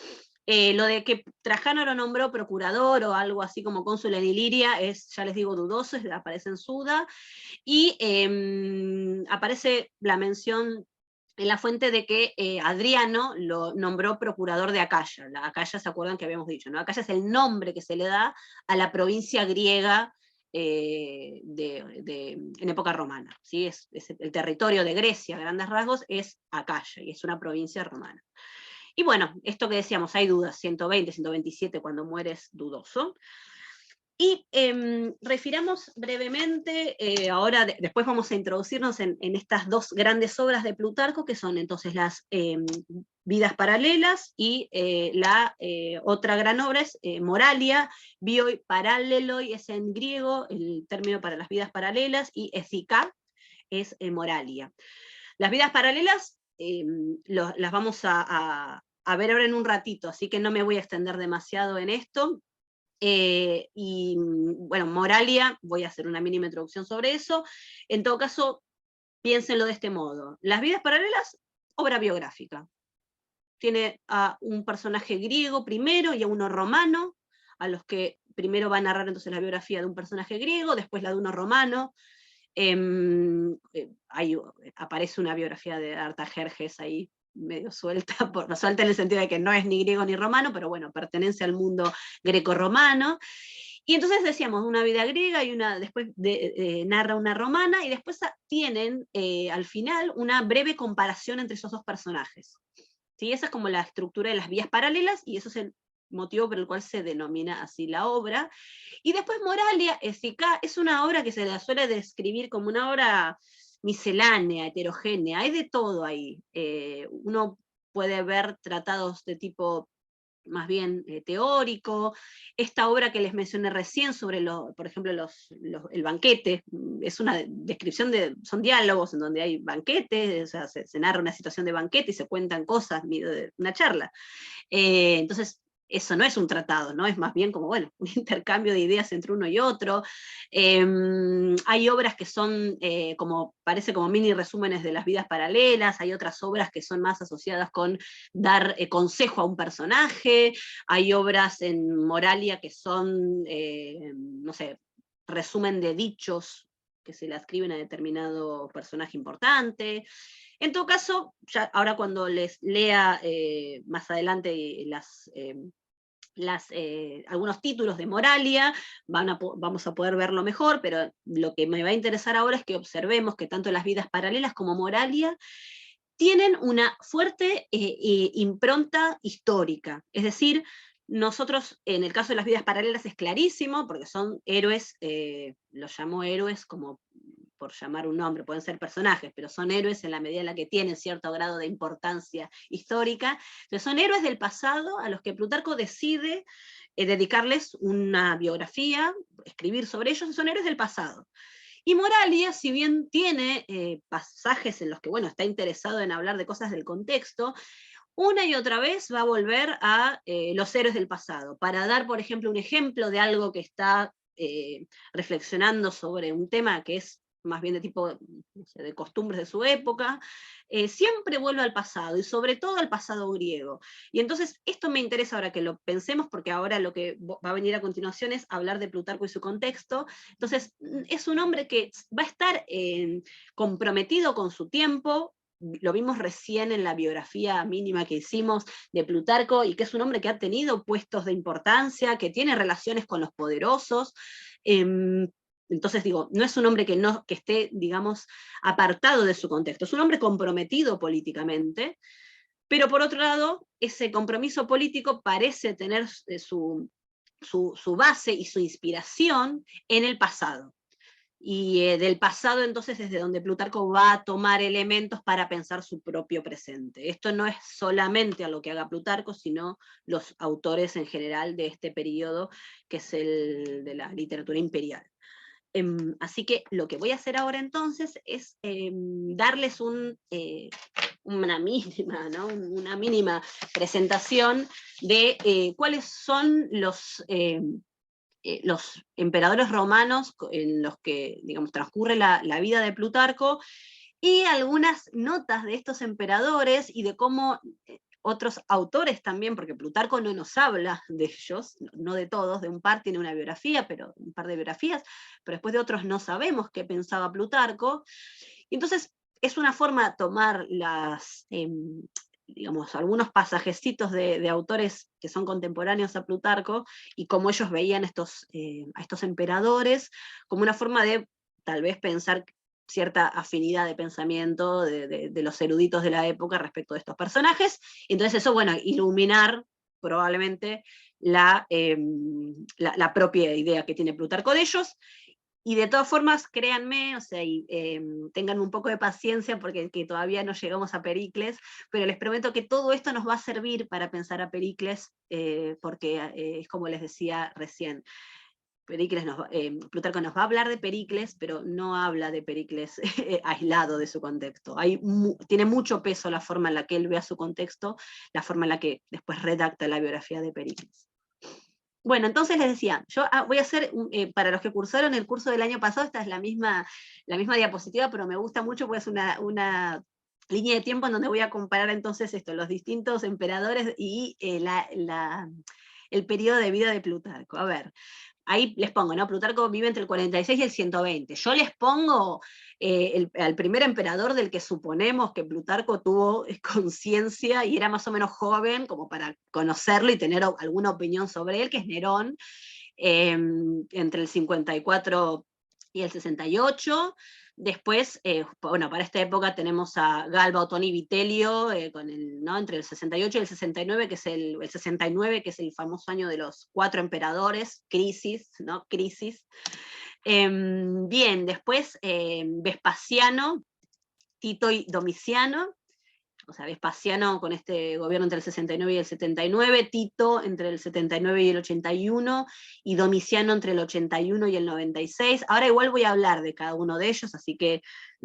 Lo de que Trajano lo nombró procurador o algo así como cónsul en Iliria es, ya les digo, dudoso, aparece en Suda, y aparece la mención en la fuente de que Adriano lo nombró procurador de Acaya. La Acaya, ¿se acuerdan que habíamos dicho, ¿no? Acaya es el nombre que se le da a la provincia griega en época romana, ¿sí? Es el territorio de Grecia, a grandes rasgos, es Acaya, y es una provincia romana. Y bueno, esto que decíamos, hay dudas, 120, 127, cuando muere es dudoso. Y refiramos brevemente, ahora después vamos a introducirnos en estas dos grandes obras de Plutarco, que son entonces las Vidas Paralelas, y la otra gran obra es Moralia, bioi paraleloi es en griego, el término para las vidas paralelas, y ethika es Moralia. Las vidas paralelas las vamos a ver ahora en un ratito, así que no me voy a extender demasiado en esto. Y bueno, Moralia, voy a hacer una mínima introducción sobre eso. En todo caso, piénsenlo de este modo. Las vidas paralelas, obra biográfica. Tiene a un personaje griego primero y a uno romano, a los que primero va a narrar entonces la biografía de un personaje griego, después la de uno romano. Aparece una biografía de Artajerjes ahí, medio suelta, suelta en el sentido de que no es ni griego ni romano, pero bueno, pertenece al mundo greco-romano. Y entonces decíamos, una vida griega, y después narra una romana, y después tienen al final una breve comparación entre esos dos personajes. ¿Sí? Esa es como la estructura de las vías paralelas, y eso es el motivo por el cual se denomina así la obra. Y después Moralia, Ethika, es una obra que se la suele describir como una obra miscelánea, heterogénea, hay de todo ahí. Uno puede ver tratados de tipo más bien teórico. Esta obra que les mencioné recién sobre, por ejemplo, el banquete, es una descripción son diálogos en donde hay banquetes, o sea, se narra una situación de banquete y se cuentan cosas, una charla. Entonces, eso no es un tratado, ¿no? Es más bien como, bueno, un intercambio de ideas entre uno y otro. Hay obras que son parece como mini resúmenes de las vidas paralelas, hay otras obras que son más asociadas con dar consejo a un personaje, hay obras en Moralia que son, no sé, resumen de dichos que se le escriben a determinado personaje importante. En todo caso, ya ahora cuando les lea más adelante algunos títulos de Moralia, vamos a poder verlo mejor, pero lo que me va a interesar ahora es que observemos que tanto las vidas paralelas como Moralia tienen una fuerte impronta histórica. Es decir, nosotros, en el caso de las vidas paralelas es clarísimo, porque son héroes, los llamo héroes como por llamar un nombre, pueden ser personajes, pero son héroes en la medida en la que tienen cierto grado de importancia histórica. Entonces son héroes del pasado a los que Plutarco decide dedicarles una biografía, escribir sobre ellos, y son héroes del pasado. Y Moralia, si bien tiene pasajes en los que, bueno, está interesado en hablar de cosas del contexto, una y otra vez va a volver a los héroes del pasado, para dar, por ejemplo, un ejemplo de algo que está reflexionando sobre un tema que es más bien de tipo, no sé, de costumbres de su época, siempre vuelve al pasado, y sobre todo al pasado griego. Y entonces esto me interesa ahora que lo pensemos, porque ahora lo que va a venir a continuación es hablar de Plutarco y su contexto. Entonces es un hombre que va a estar comprometido con su tiempo. Lo vimos recién en la biografía mínima que hicimos de Plutarco, y que es un hombre que ha tenido puestos de importancia, que tiene relaciones con los poderosos. Entonces digo, no es un hombre que esté, digamos, apartado de su contexto, es un hombre comprometido políticamente, pero por otro lado, ese compromiso político parece tener su base y su inspiración en el pasado. Y del pasado entonces es de donde Plutarco va a tomar elementos para pensar su propio presente. Esto no es solamente a lo que haga Plutarco, sino los autores en general de este periodo, que es el de la literatura imperial. Así que lo que voy a hacer ahora entonces es darles una mínima presentación de cuáles son los emperadores romanos en los que, digamos, transcurre la vida de Plutarco, y algunas notas de estos emperadores y de cómo otros autores también, porque Plutarco no nos habla de ellos, no de todos, de un par tiene una biografía, pero un par de biografías, pero después de otros no sabemos qué pensaba Plutarco. Y entonces es una forma de tomar digamos, algunos pasajecitos de autores que son contemporáneos a Plutarco, y cómo ellos veían a estos emperadores, como una forma de tal vez pensar cierta afinidad de pensamiento de los eruditos de la época respecto de estos personajes, y entonces eso, bueno, iluminar probablemente la propia idea que tiene Plutarco de ellos. Y de todas formas, créanme, o sea, tengan un poco de paciencia porque todavía no llegamos a Pericles, pero les prometo que todo esto nos va a servir para pensar a Pericles, porque es como les decía recién, Plutarco nos va a hablar de Pericles, pero no habla de Pericles aislado de su contexto. Tiene mucho peso la forma en la que él ve a su contexto, la forma en la que después redacta la biografía de Pericles. Bueno, entonces les decía, yo voy a hacer, para los que cursaron el curso del año pasado, esta es la misma diapositiva, pero me gusta mucho porque es una línea de tiempo en donde voy a comparar entonces los distintos emperadores y el periodo de vida de Plutarco. A ver, ahí les pongo, ¿no? Plutarco vive entre el 46 y el 120. Yo les pongo al primer emperador del que suponemos que Plutarco tuvo conciencia y era más o menos joven, como para conocerlo y tener alguna opinión sobre él, que es Nerón, entre el 54 y el 68. Después, bueno, para esta época tenemos a Galba, Otón y Vitelio, entre el 68 y el 69, que es el 69, que es el famoso año de los 4 emperadores, crisis, ¿no? Crisis. Bien, después Vespasiano, Tito y Domiciano, o sea, Vespasiano con este gobierno entre el 69 y el 79, Tito entre el 79 y el 81, y Domiciano entre el 81 y el 96. Ahora igual voy a hablar de cada uno de ellos, así que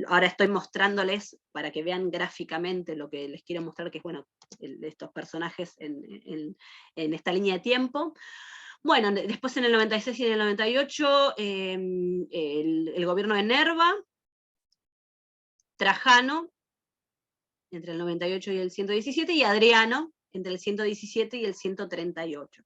ahora estoy mostrándoles para que vean gráficamente lo que les quiero mostrar, que es, bueno, estos personajes en esta línea de tiempo. Bueno, después en el 96 y en el 98, el gobierno de Nerva, Trajano, entre el 98 y el 117, y Adriano, entre el 117 y el 138.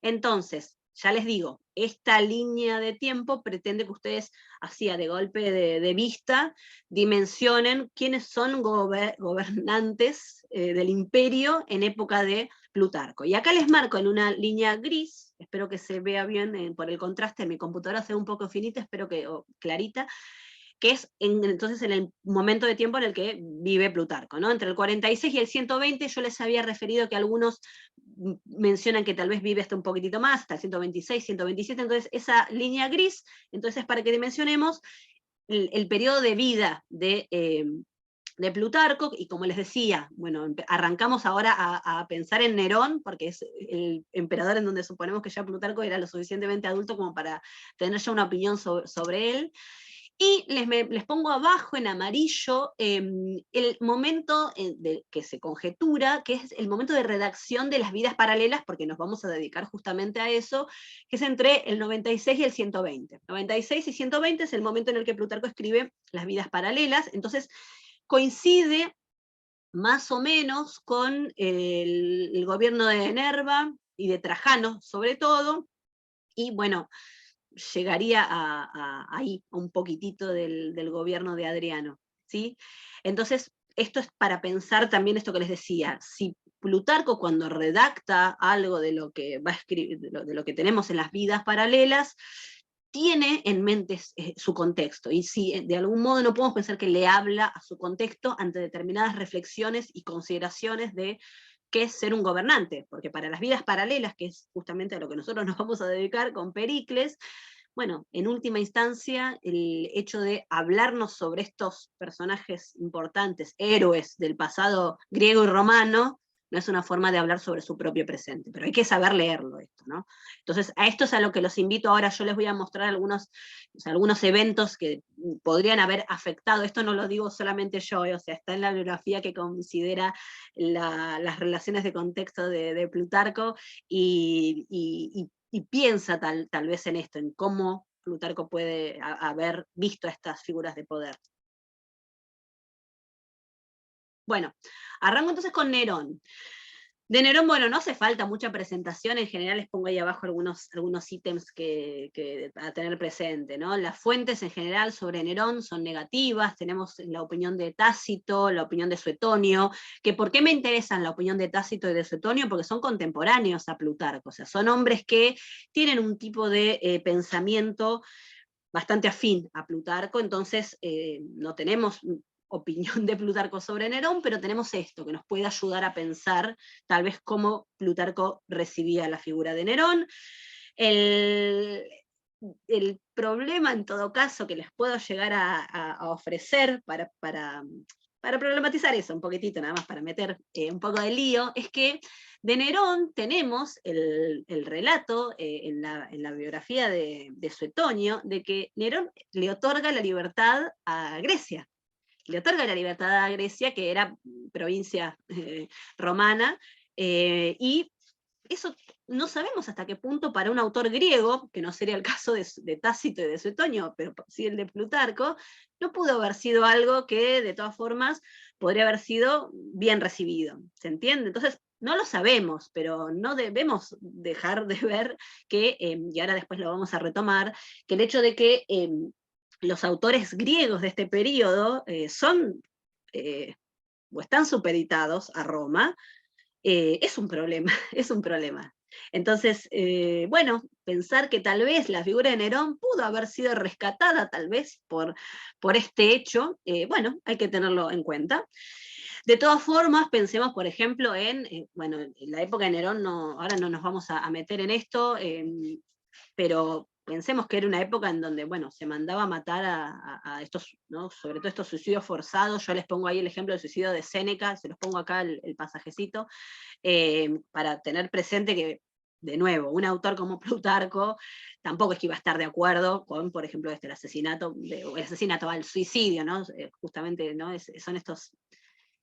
Entonces, ya les digo, esta línea de tiempo pretende que ustedes, así de golpe de vista, dimensionen quiénes son gobernantes del imperio en época de Plutarco. Y acá les marco en una línea gris, espero que se vea bien por el contraste, mi computadora se ve un poco finita, espero que clarita, que es entonces en el momento de tiempo en el que vive Plutarco, ¿no? Entre el 46 y el 120, yo les había referido que algunos mencionan que tal vez vive hasta un poquitito más, hasta el 126, 127, entonces esa línea gris, entonces para que dimensionemos el periodo de vida de Plutarco, y como les decía, bueno, arrancamos ahora a pensar en Nerón, porque es el emperador en donde suponemos que ya Plutarco era lo suficientemente adulto como para tener ya una opinión sobre él. Y les pongo abajo en amarillo el momento que se conjetura, que es el momento de redacción de las vidas paralelas, porque nos vamos a dedicar justamente a eso, que es entre el 96 y el 120. 96 y 120 es el momento en el que Plutarco escribe las vidas paralelas, entonces coincide más o menos con el gobierno de Nerva y de Trajano sobre todo, y bueno, llegaría ahí, a un poquitito del gobierno de Adriano, ¿sí? Entonces, esto es para pensar también esto que les decía, si Plutarco cuando redacta algo de lo que va a escribir, de lo que tenemos en las vidas paralelas, tiene en mente su contexto, y si de algún modo no podemos pensar que le habla a su contexto ante determinadas reflexiones y consideraciones de qué es ser un gobernante, porque para las vidas paralelas, que es justamente a lo que nosotros nos vamos a dedicar con Pericles, bueno, en última instancia, el hecho de hablarnos sobre estos personajes importantes, héroes del pasado griego y romano, no es una forma de hablar sobre su propio presente, pero hay que saber leerlo esto, ¿no? Entonces, a esto es a lo que los invito ahora. Yo les voy a mostrar algunos eventos que podrían haber afectado, esto no lo digo solamente yo, o sea, está en la bibliografía que considera las relaciones de contexto de Plutarco, y piensa tal vez en esto, en cómo Plutarco puede haber visto a estas figuras de poder. Bueno, arranco entonces con Nerón. De Nerón, bueno, no hace falta mucha presentación, en general les pongo ahí abajo algunos ítems que a tener presente, ¿no? Las fuentes en general sobre Nerón son negativas, tenemos la opinión de Tácito, la opinión de Suetonio, que ¿por qué me interesan la opinión de Tácito y de Suetonio? Porque son contemporáneos a Plutarco, o sea, son hombres que tienen un tipo de pensamiento bastante afín a Plutarco, entonces no tenemos opinión de Plutarco sobre Nerón, pero tenemos esto, que nos puede ayudar a pensar tal vez cómo Plutarco recibía la figura de Nerón. El problema, en todo caso, que les puedo llegar a ofrecer para problematizar eso un poquitito, nada más para meter un poco de lío, es que de Nerón tenemos el relato en la biografía de Suetonio, de que Nerón le otorga la libertad a Grecia. Le otorga la libertad a Grecia, que era provincia romana, y eso no sabemos hasta qué punto para un autor griego, que no sería el caso de Tácito y de Suetonio, pero sí el de Plutarco, no pudo haber sido algo que de todas formas podría haber sido bien recibido, ¿se entiende? Entonces, no lo sabemos, pero no debemos dejar de ver que, y ahora después lo vamos a retomar, que el hecho de que los autores griegos de este periodo son o están supeditados a Roma, es un problema, es un problema. Entonces, bueno, pensar que tal vez la figura de Nerón pudo haber sido rescatada tal vez por este hecho, bueno, hay que tenerlo en cuenta. De todas formas, pensemos, por ejemplo, bueno, en la época de Nerón, ahora no nos vamos a meter en esto, pero pensemos que era una época en donde, bueno, se mandaba a matar a estos, ¿no? Sobre todo estos suicidios forzados. Yo les pongo ahí el ejemplo del suicidio de Séneca, se los pongo acá el pasajecito, para tener presente que, de nuevo, un autor como Plutarco tampoco es que iba a estar de acuerdo con, por ejemplo, el asesinato, el suicidio, ¿no? Justamente, ¿no? Son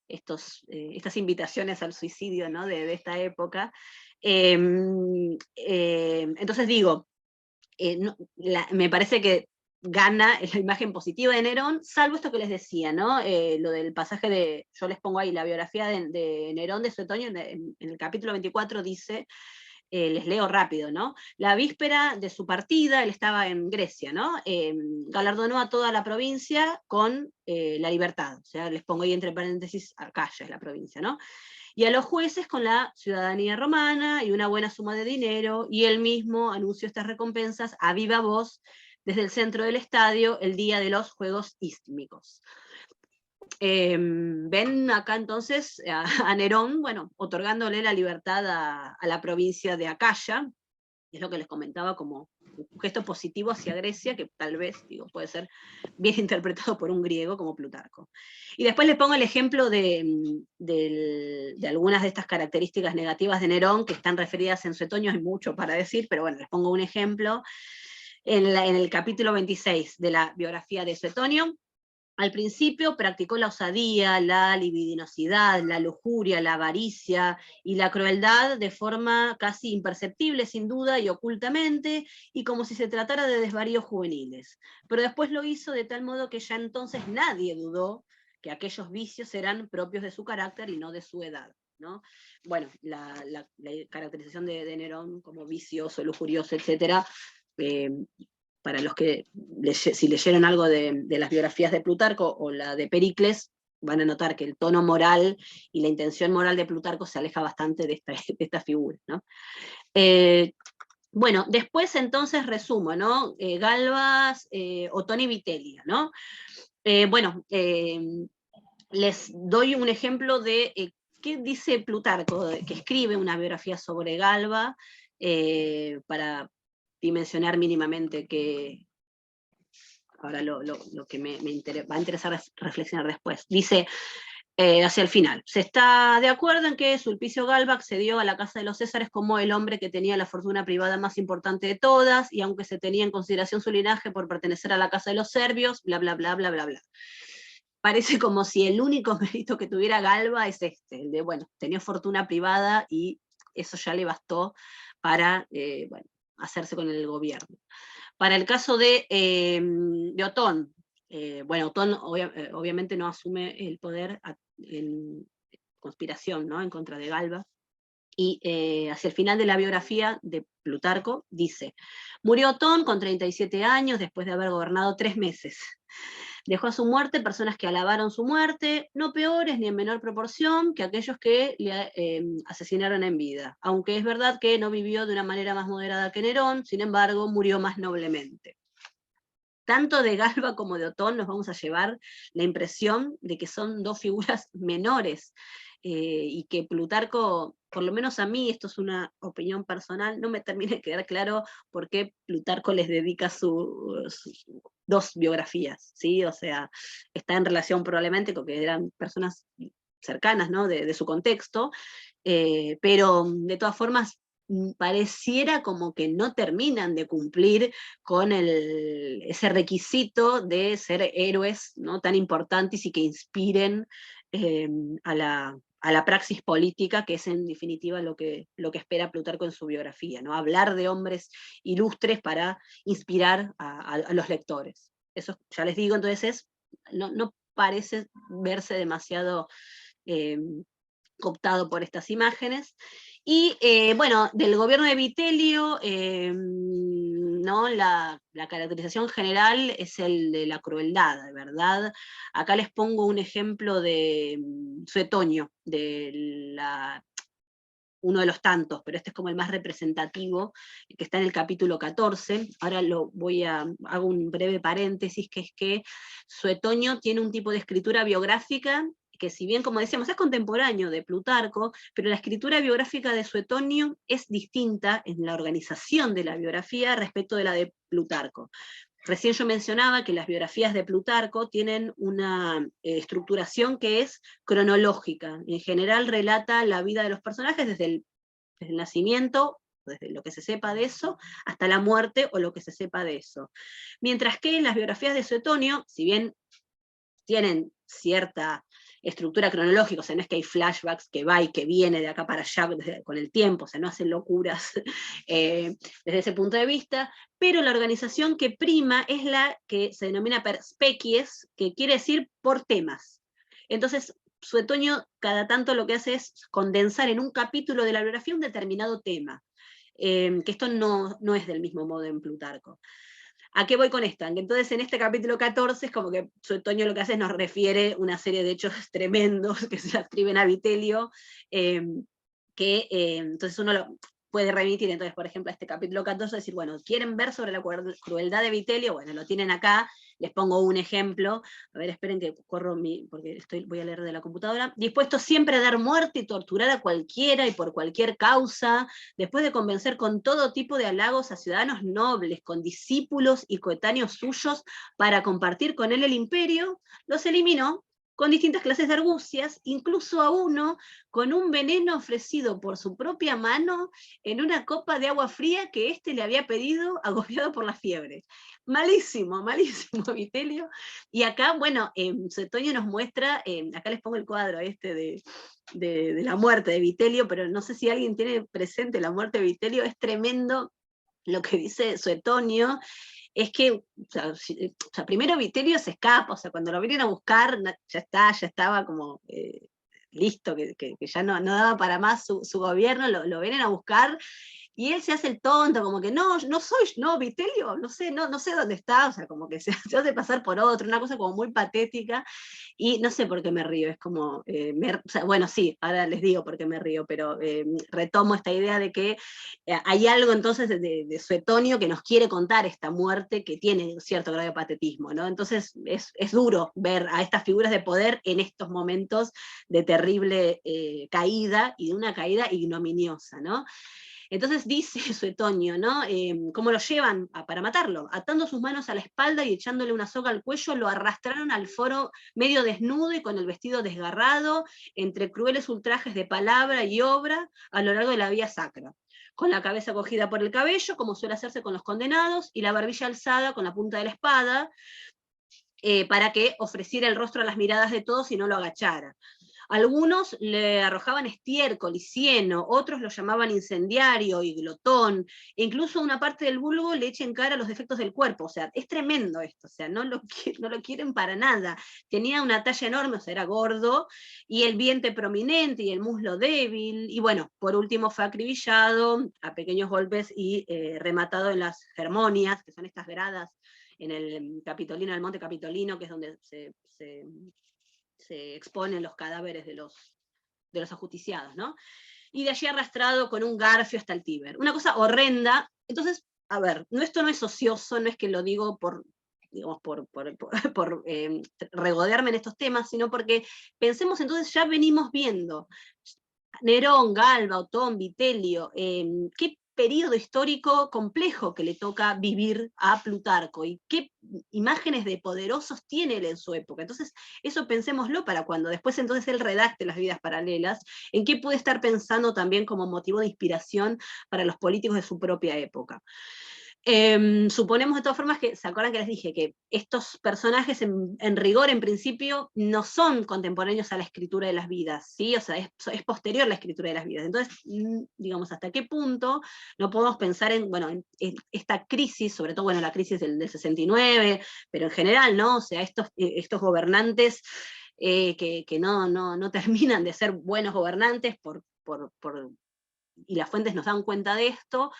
estas invitaciones al suicidio, ¿no? de esta época. Entonces digo, me parece que gana la imagen positiva de Nerón, salvo esto que les decía, ¿no? Lo del pasaje yo les pongo ahí la biografía de Nerón de Suetonio, en el capítulo 24 dice, les leo rápido, ¿no? La víspera de su partida, él estaba en Grecia, ¿no? Galardonó a toda la provincia con la libertad, o sea, les pongo ahí entre paréntesis, Acaya es la provincia, ¿no? Y a los jueces con la ciudadanía romana y una buena suma de dinero, y él mismo anunció estas recompensas a viva voz desde el centro del estadio el día de los Juegos Ístmicos. Ven acá entonces a Nerón, bueno, otorgándole la libertad a la provincia de Acaya, es lo que les comentaba como un gesto positivo hacia Grecia, que tal vez, digo, puede ser bien interpretado por un griego como Plutarco. Y después les pongo el ejemplo de algunas de estas características negativas de Nerón, que están referidas en Suetonio, hay mucho para decir, pero bueno, les pongo un ejemplo. en el capítulo 26 de la biografía de Suetonio. Al principio practicó la osadía, la libidinosidad, la lujuria, la avaricia y la crueldad de forma casi imperceptible, sin duda, y ocultamente, y como si se tratara de desvaríos juveniles. Pero después lo hizo de tal modo que ya entonces nadie dudó que aquellos vicios eran propios de su carácter y no de su edad, ¿no? Bueno, la caracterización de Nerón como vicioso, lujurioso, etc., para los que si leyeron algo de las biografías de Plutarco o la de Pericles, van a notar que el tono moral y la intención moral de Plutarco se aleja bastante de esta figura, ¿no? Bueno, después entonces resumo, ¿no? Galbas, Otón y Vitellia, ¿no? Les doy un ejemplo de qué dice Plutarco, que escribe una biografía sobre Galba, para dimensionar mínimamente que ahora lo que me va a interesar reflexionar después. Dice, hacia el final, se está de acuerdo en que Sulpicio Galba accedió a la casa de los Césares como el hombre que tenía la fortuna privada más importante de todas, y aunque se tenía en consideración su linaje por pertenecer a la casa de los Servios, bla, bla, bla, bla, bla, bla. Parece como si el único mérito que tuviera Galba es el de, bueno, tenía fortuna privada y eso ya le bastó para, bueno, hacerse con el gobierno. Para el caso de Otón, bueno, Otón obviamente no asume el poder en conspiración, ¿no?, en contra de Galba, y hacia el final de la biografía de Plutarco dice, murió Otón con 37 años después de haber gobernado 3 meses. Dejó a su muerte personas que alabaron su muerte, no peores ni en menor proporción que aquellos que le asesinaron en vida, aunque es verdad que no vivió de una manera más moderada que Nerón, sin embargo murió más noblemente. Tanto de Galba como de Otón nos vamos a llevar la impresión de que son dos figuras menores, y que Plutarco, por lo menos a mí, esto es una opinión personal, no me termina de quedar claro por qué Plutarco les dedica sus 2 biografías, ¿sí? O sea, está en relación probablemente con que eran personas cercanas, ¿no?, de su contexto, pero de todas formas pareciera como que no terminan de cumplir con ese requisito de ser héroes, ¿no?, tan importantes y que inspiren a la praxis política, que es en definitiva lo que espera Plutarco en su biografía, ¿no? Hablar de hombres ilustres para inspirar a los lectores. Eso ya les digo, entonces no parece verse demasiado cooptado por estas imágenes. Y bueno, del gobierno de Vitelio, ¿no?, la caracterización general es el de la crueldad, ¿verdad? Acá les pongo un ejemplo de Suetonio, uno de los tantos, pero este es como el más representativo, que está en el capítulo 14. Ahora hago un breve paréntesis, que es que Suetonio tiene un tipo de escritura biográfica que, si bien, como decíamos, es contemporáneo de Plutarco, pero la escritura biográfica de Suetonio es distinta en la organización de la biografía respecto de la de Plutarco. Recién yo mencionaba que las biografías de Plutarco tienen una estructuración que es cronológica. En general relata la vida de los personajes desde el nacimiento, desde lo que se sepa de eso, hasta la muerte o lo que se sepa de eso. Mientras que las biografías de Suetonio, si bien tienen cierta estructura cronológica, o sea, no es que hay flashbacks que va y que viene de acá para allá con el tiempo, o sea, no hacen locuras desde ese punto de vista, pero la organización que prima es la que se denomina perspicies, que quiere decir por temas. Entonces, Suetonio cada tanto lo que hace es condensar en un capítulo de la biografía un determinado tema, que esto no es del mismo modo en Plutarco. ¿A qué voy con esto? Entonces, en este capítulo 14 es como que Suetonio lo que hace es nos refiere una serie de hechos tremendos que se le atribuyen a Vitelio, entonces uno lo puede remitir, entonces, por ejemplo, a este capítulo 14, decir, bueno, ¿quieren ver sobre la crueldad de Vitelio? Bueno, lo tienen acá, les pongo un ejemplo, a ver, esperen que corro porque voy a leer de la computadora. Dispuesto siempre a dar muerte y torturar a cualquiera y por cualquier causa, después de convencer con todo tipo de halagos a ciudadanos nobles, con discípulos y coetáneos suyos, para compartir con él el imperio, los eliminó con distintas clases de argucias, incluso a uno con un veneno ofrecido por su propia mano en una copa de agua fría que éste le había pedido, agobiado por la fiebre. Malísimo, malísimo, Vitelio. Y acá, bueno, Suetonio nos muestra, acá les pongo el cuadro de la muerte de Vitelio, pero no sé si alguien tiene presente la muerte de Vitelio, es tremendo lo que dice Suetonio, es que, o sea, primero Vitelio se escapa, o sea, cuando lo vienen a buscar, ya estaba como listo, que ya no daba para más su gobierno, lo vienen a buscar, y él se hace el tonto, como que no soy, no, Vitelio, no sé dónde está, o sea, como que se hace pasar por otro, una cosa como muy patética, y no sé por qué me río, es como, o sea, bueno, sí, ahora les digo por qué me río, pero retomo esta idea de que hay algo entonces de Suetonio que nos quiere contar esta muerte que tiene cierto grado de patetismo, ¿no? Entonces es duro ver a estas figuras de poder en estos momentos de terrible caída, y de una caída ignominiosa, ¿no? Entonces dice Suetonio, ¿no? ¿Cómo lo llevan para matarlo? Atando sus manos a la espalda y echándole una soga al cuello, lo arrastraron al foro medio desnudo y con el vestido desgarrado, entre crueles ultrajes de palabra y obra, a lo largo de la vía sacra, con la cabeza cogida por el cabello, como suele hacerse con los condenados, y la barbilla alzada con la punta de la espada, para que ofreciera el rostro a las miradas de todos y no lo agachara. Algunos le arrojaban estiércol y cieno, otros lo llamaban incendiario y glotón, e incluso una parte del vulgo le echa en cara los defectos del cuerpo. O sea, es tremendo esto, o sea, no lo quieren para nada. Tenía una talla enorme, o sea, era gordo, y el vientre prominente y el muslo débil, y bueno, por último fue acribillado a pequeños golpes y rematado en las germonias, que son estas gradas en el Capitolino, en el Monte Capitolino, que es donde se exponen los cadáveres de los ajusticiados, ¿no? Y de allí arrastrado con un garfio hasta el Tíber. Una cosa horrenda. Entonces, a ver, esto no es ocioso, no es que lo digo por, digamos, por regodearme en estos temas, sino porque pensemos entonces, ya venimos viendo Nerón, Galba, Otón, Vitelio, qué periodo histórico complejo que le toca vivir a Plutarco y qué imágenes de poderosos tiene él en su época. Entonces, eso pensémoslo para cuando después entonces él redacte las vidas paralelas, en qué puede estar pensando también como motivo de inspiración para los políticos de su propia época. Suponemos de todas formas que, ¿se acuerdan que les dije que estos personajes en rigor, en principio, no son contemporáneos a la escritura de las vidas, ¿sí? O sea, es posterior a la escritura de las vidas. Entonces, digamos, ¿hasta qué punto no podemos pensar en esta crisis, sobre todo, bueno, la crisis del 69, pero en general, ¿no? O sea, estos gobernantes que no terminan de ser buenos gobernantes y las fuentes nos dan cuenta de esto.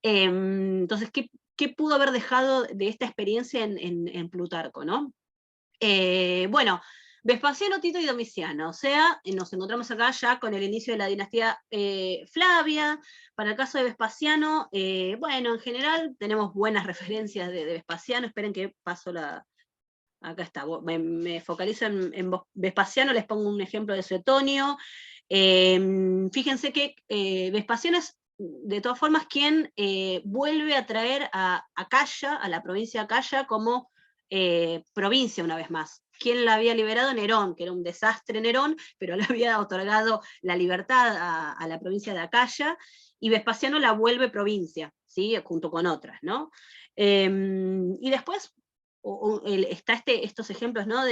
Entonces, ¿qué pudo haber dejado de esta experiencia en Plutarco, ¿no? Bueno, Vespasiano, Tito y Domiciano, o sea, nos encontramos acá ya con el inicio de la dinastía Flavia. Para el caso de Vespasiano, bueno, en general tenemos buenas referencias de Vespasiano. Esperen que paso acá está, me focalizo en Vespasiano, les pongo un ejemplo de Suetonio. Fíjense que Vespasiano es, de todas formas, quien vuelve a traer a Acaya, a la provincia de Acaya, como provincia una vez más. ¿Quién la había liberado? Nerón, que era un desastre Nerón, pero le había otorgado la libertad a la provincia de Acaya, y Vespasiano la vuelve provincia, ¿sí? Junto con otras, ¿no? Y después está estos ejemplos, ¿no?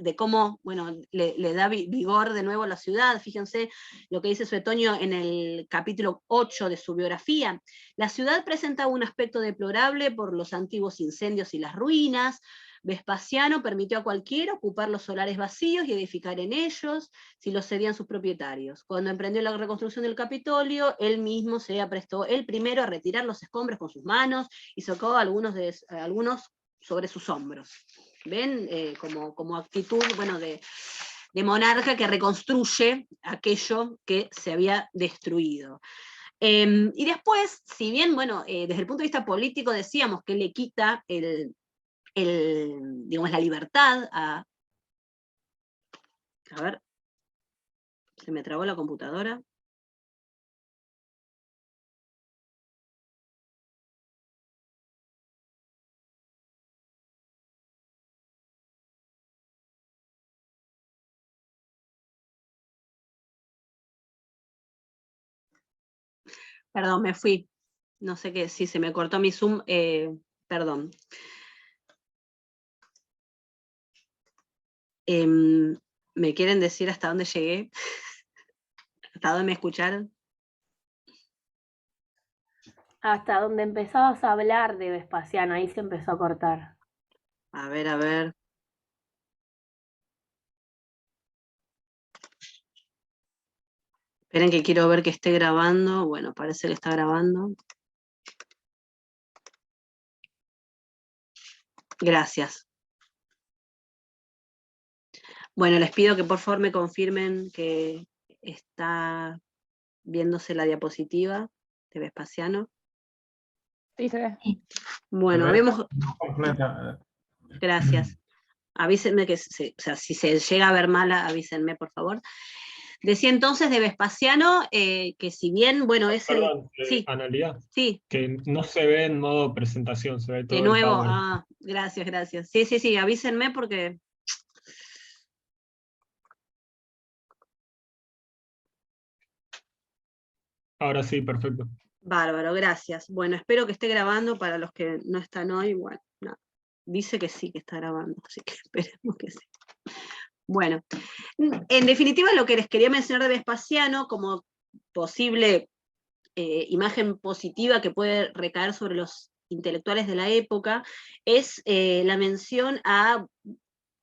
de cómo, bueno, le da vigor de nuevo a la ciudad. Fíjense lo que dice Suetonio en el capítulo 8 de su biografía. La ciudad presenta un aspecto deplorable por los antiguos incendios y las ruinas. Vespasiano permitió a cualquiera ocupar los solares vacíos y edificar en ellos, si los cedían sus propietarios. Cuando emprendió la reconstrucción del Capitolio, él mismo se aprestó el primero a retirar los escombros con sus manos y sacó algunos sobre sus hombros. ¿Ven? Como actitud, bueno, de monarca que reconstruye aquello que se había destruido. Y después, si bien, bueno, desde el punto de vista político decíamos que le quita digamos, la libertad a ver, se me trabó la computadora. Perdón, me fui. No sé qué, sí, se me cortó mi Zoom, perdón. ¿Me quieren decir hasta dónde llegué? ¿Hasta dónde me escucharon? Hasta donde empezabas a hablar de Vespasiano, ahí se empezó a cortar. A ver, a ver. Esperen que quiero ver que esté grabando. Bueno, parece que está grabando. Gracias. Bueno, les pido que por favor me confirmen que está viéndose la diapositiva de Vespasiano. Sí, se ve. Bueno, ¿Se ve? habíamos... Completa. Gracias. Avísenme que, o sea, si se llega a ver mala, avísenme, por favor. Decía entonces de Vespasiano, que si bien, bueno, es el... Perdón, Sí, Analía, sí, que no se ve en modo presentación, se ve todo de el nuevo. PowerPoint. Ah, gracias, gracias. Sí, sí, sí, avísenme porque... Ahora sí, perfecto. Bárbaro, gracias. Bueno, espero que esté grabando para los que no están hoy. Bueno, no. Dice que sí que está grabando, así que esperemos que sí. Bueno, en definitiva lo que les quería mencionar de Vespasiano como posible imagen positiva que puede recaer sobre los intelectuales de la época es la mención a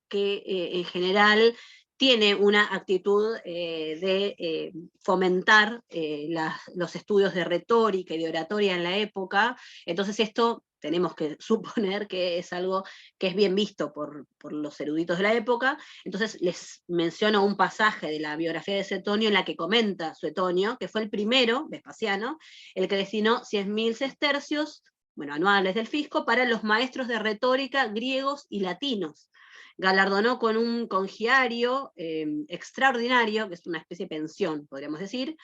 que en general tiene una actitud de fomentar los estudios de retórica y de oratoria en la época. Entonces esto tenemos que suponer que es algo que es bien visto por los eruditos de la época. Entonces les menciono un pasaje de la biografía de Suetonio en la que comenta Suetonio, que fue el primero, Vespasiano, el que destinó 100.000 sestercios, bueno, anuales del fisco, para los maestros de retórica griegos y latinos. Galardonó con un congiario extraordinario, que es una especie de pensión, podríamos decir,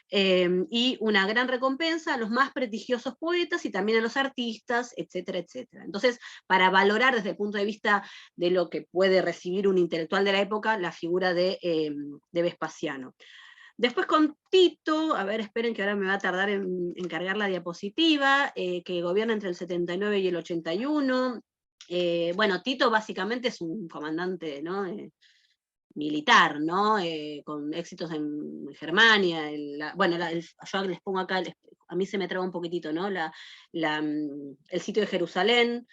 y una gran recompensa a los más prestigiosos poetas y también a los artistas, etcétera, etcétera. Entonces, para valorar desde el punto de vista de lo que puede recibir un intelectual de la época, la figura de Vespasiano. Después con Tito, a ver, esperen que ahora me va a tardar en cargar la diapositiva, que gobierna entre el 79 y el 81, bueno, Tito básicamente es un comandante, ¿no? Militar, ¿no? Con éxitos en Germania. Yo les pongo acá, a mí se me traba un poquitito, ¿no? El sitio de Jerusalén.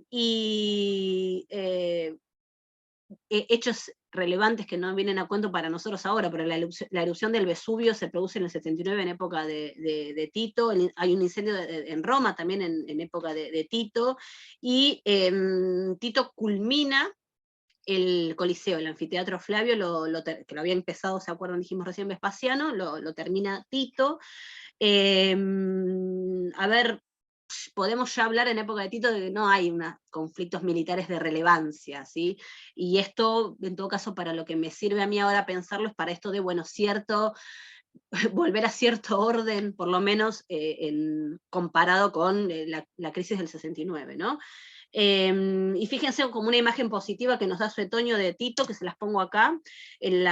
Y hechos relevantes que no vienen a cuento para nosotros ahora, pero la erupción del Vesubio se produce en el 79 en época de Tito, hay un incendio en Roma también en época de Tito, y Tito culmina el Coliseo, el anfiteatro Flavio, que lo había empezado, ¿se acuerdan? Dijimos recién Vespasiano, lo termina Tito. A ver, podemos ya hablar en época de Tito de que no hay conflictos militares de relevancia, ¿sí? Y esto, en todo caso, para lo que me sirve a mí ahora pensarlo, es para esto de, bueno, volver a cierto orden, por lo menos comparado con la crisis del 69, ¿no? Y fíjense como una imagen positiva que nos da Suetonio de Tito, que se las pongo acá, en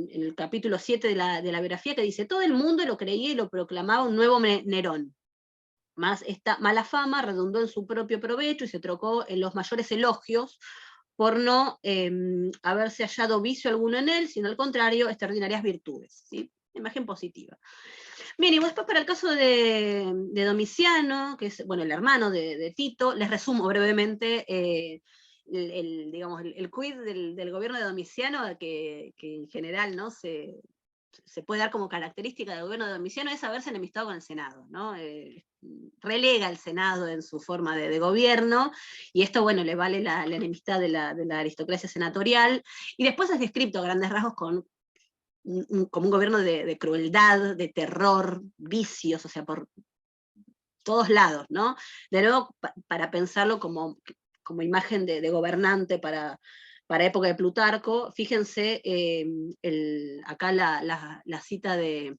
el capítulo 7 de la biografía, que dice: todo el mundo lo creía y lo proclamaba un nuevo Nerón. Más esta mala fama redundó en su propio provecho y se trocó en los mayores elogios por no haberse hallado vicio alguno en él, sino al contrario, extraordinarias virtudes, ¿sí? Imagen positiva. Bien, y después para el caso de Domiciano, que es, bueno, el hermano de Tito, les resumo brevemente digamos, el quid del gobierno de Domiciano, que en general, ¿no? se puede dar como característica del gobierno de Domiciano, es haberse enemistado con el Senado, ¿no? Relega al Senado en su forma de gobierno, y esto, bueno, le vale la enemistad de la aristocracia senatorial, y después es descrito a grandes rasgos como un gobierno de crueldad, de terror, vicios, o sea, por todos lados, ¿no? De nuevo, para pensarlo como imagen de gobernante para época de Plutarco, fíjense acá la cita de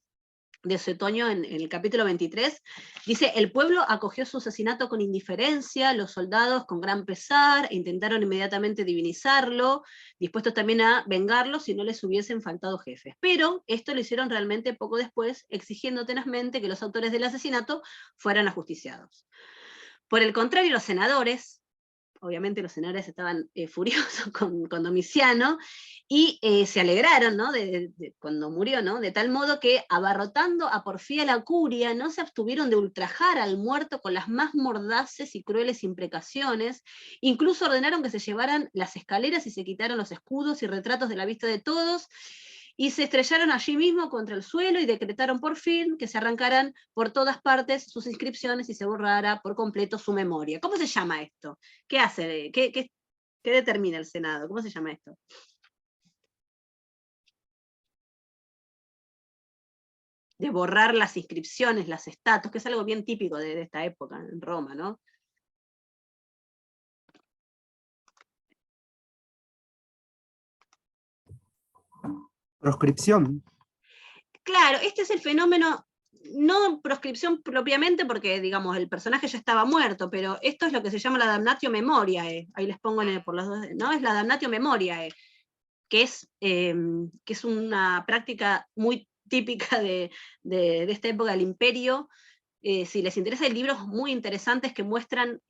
de Suetonio en el capítulo 23, dice, el pueblo acogió su asesinato con indiferencia, los soldados con gran pesar, e intentaron inmediatamente divinizarlo, dispuestos también a vengarlo si no les hubiesen faltado jefes. Pero esto lo hicieron realmente poco después, exigiendo tenazmente que los autores del asesinato fueran ajusticiados. Por el contrario, los senadores, obviamente los senadores estaban furiosos con Domiciano, y se alegraron, ¿no? Cuando murió, ¿no? De tal modo que, abarrotando a porfía la curia, no se abstuvieron de ultrajar al muerto con las más mordaces y crueles imprecaciones, incluso ordenaron que se llevaran las escaleras y se quitaron los escudos y retratos de la vista de todos, y se estrellaron allí mismo contra el suelo y decretaron por fin que se arrancaran por todas partes sus inscripciones y se borrara por completo su memoria. ¿Cómo se llama esto? ¿Qué hace? ¿Qué determina el Senado? ¿Cómo se llama esto? De borrar las inscripciones, las estatuas, que es algo bien típico de esta época en Roma, ¿no? Proscripción. Claro, este es el fenómeno, no proscripción propiamente, porque digamos el personaje ya estaba muerto, pero esto es lo que se llama la damnatio memoriae, ahí les pongo por los dos, ¿no? Es la damnatio memoriae, que es una práctica muy típica de esta época del imperio. Si les interesa, hay libros muy interesantes que muestran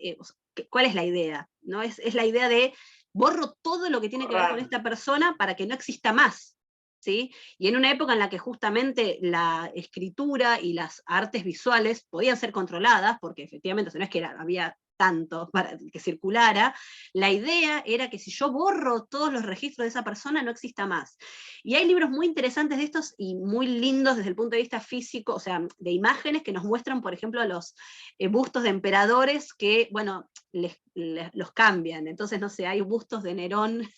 cuál es la idea, ¿no? Es la idea de borro todo lo que tiene que ver con esta persona para que no exista más. ¿Sí? Y en una época en la que justamente la escritura y las artes visuales podían ser controladas, porque efectivamente, o sea, no es que había tanto para que circulara, la idea era que si yo borro todos los registros de esa persona, no exista más. Y hay libros muy interesantes de estos y muy lindos desde el punto de vista físico, o sea, de imágenes que nos muestran, por ejemplo, los bustos de emperadores que, bueno, los cambian. Entonces, no sé, hay bustos de Nerón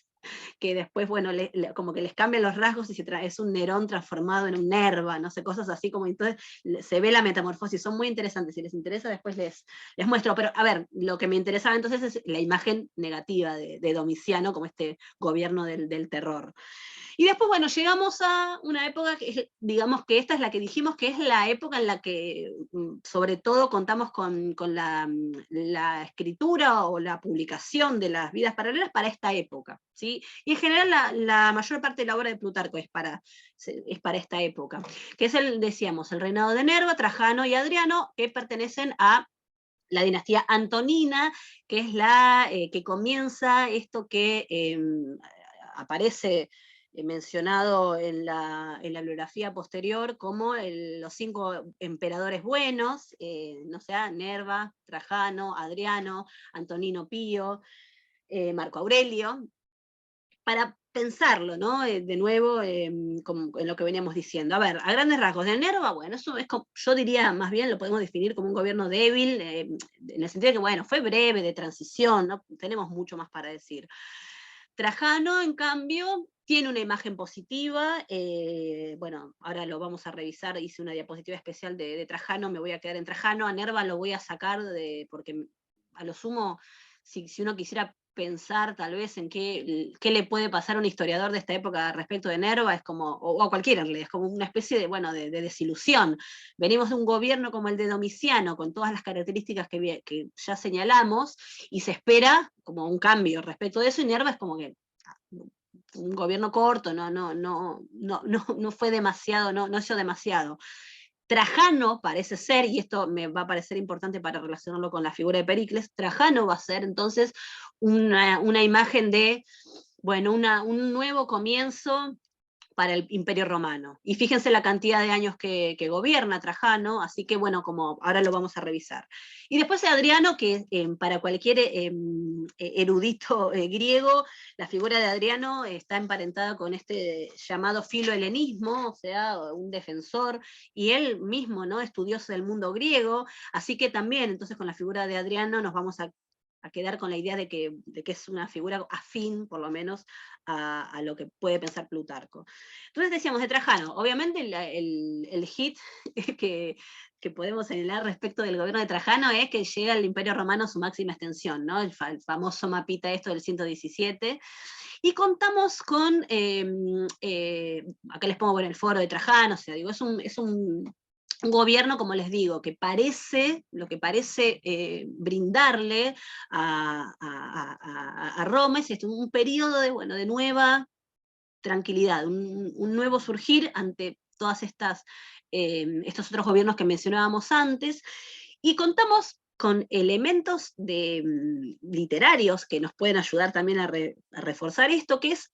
que después, bueno, como que les cambian los rasgos y es un Nerón transformado en un Nerva, no sé, cosas así, como entonces se ve la metamorfosis, son muy interesantes, si les interesa después les muestro, pero a ver, lo que me interesaba entonces es la imagen negativa de Domiciano como este gobierno del terror. Y después, bueno, llegamos a una época que es, digamos que esta es la que dijimos que es la época en la que, sobre todo, contamos con la escritura o la publicación de las vidas paralelas para esta época, ¿sí? Y en general la mayor parte de la obra de Plutarco es para esta época, que es decíamos, el reinado de Nerva, Trajano y Adriano, que pertenecen a la dinastía antonina, que es la que comienza esto que aparece mencionado en la bibliografía posterior como los 5 emperadores buenos, no sé, Nerva, Trajano, Adriano, Antonino Pío, Marco Aurelio, para pensarlo, ¿no? De nuevo, en lo que veníamos diciendo. A ver, a grandes rasgos, de Nerva, bueno, eso es como, yo diría más bien, lo podemos definir como un gobierno débil, en el sentido de que, bueno, fue breve, de transición, no tenemos mucho más para decir. Trajano, en cambio, tiene una imagen positiva, bueno, ahora lo vamos a revisar, hice una diapositiva especial de Trajano, me voy a quedar en Trajano, a Nerva lo voy a sacar, porque a lo sumo, si uno quisiera pensar tal vez en qué le puede pasar a un historiador de esta época respecto de Nerva, es como, o a cualquiera, es como una especie de, bueno, de desilusión. Venimos de un gobierno como el de Domiciano, con todas las características que ya señalamos, y se espera como un cambio respecto de eso, y Nerva es como que un gobierno corto, no fue demasiado, no hizo demasiado. Trajano parece ser, y esto me va a parecer importante para relacionarlo con la figura de Pericles, Trajano va a ser entonces una imagen de, bueno, un nuevo comienzo para el Imperio Romano. Y fíjense la cantidad de años que gobierna Trajano, así que bueno, como ahora lo vamos a revisar. Y después Adriano, que para cualquier erudito griego, la figura de Adriano está emparentada con este llamado filohelenismo, o sea, un defensor, y él mismo, ¿no? Estudioso del mundo griego, así que también, entonces con la figura de Adriano nos vamos a quedar con la idea de que es una figura afín, por lo menos, a lo que puede pensar Plutarco. Entonces decíamos de Trajano, obviamente el hit que podemos señalar respecto del gobierno de Trajano es que llega el Imperio Romano a su máxima extensión, ¿no? El famoso mapita esto del 117, y contamos con, acá les pongo, bueno, el foro de Trajano, o sea, digo, es un un gobierno, como les digo, que lo que parece brindarle a Roma es un periodo de nueva tranquilidad, un nuevo surgir ante todas estos otros gobiernos que mencionábamos antes, y contamos con elementos literarios que nos pueden ayudar también a reforzar esto, que es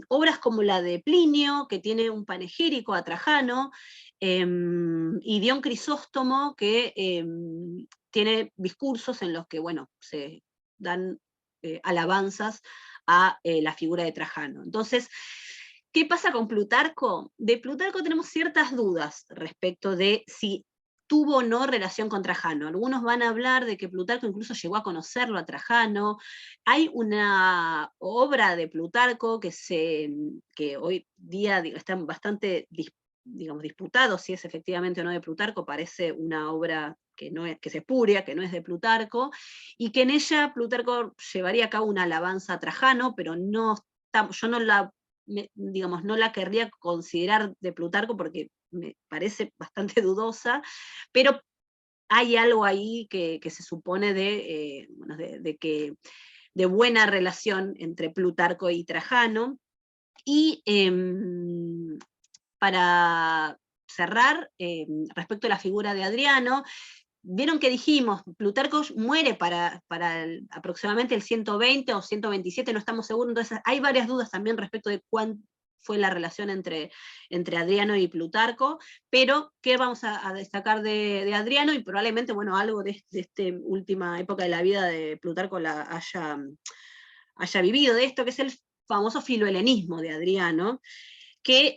obras como la de Plinio, que tiene un panegírico a Trajano, y Dion Crisóstomo, que tiene discursos en los que, bueno, se dan alabanzas a la figura de Trajano. Entonces, ¿qué pasa con Plutarco? De Plutarco tenemos ciertas dudas respecto de si tuvo o no relación con Trajano. Algunos van a hablar de que Plutarco incluso llegó a conocerlo a Trajano. Hay una obra de Plutarco que hoy día está bastante disputado si es efectivamente o no de Plutarco, parece una obra que es espuria, que no es de Plutarco, y que en ella Plutarco llevaría a cabo una alabanza a Trajano, pero yo no la querría considerar de Plutarco porque me parece bastante dudosa, pero hay algo ahí que se supone de buena relación entre Plutarco y Trajano. Y para cerrar, respecto a la figura de Adriano, vieron que dijimos, Plutarco muere para aproximadamente el 120 o 127, no estamos seguros, entonces hay varias dudas también respecto de cuán fue la relación entre Adriano y Plutarco, pero ¿qué vamos a destacar de Adriano? Y probablemente, bueno, algo de esta última época de la vida de Plutarco haya vivido de esto, que es el famoso filohelenismo de Adriano, que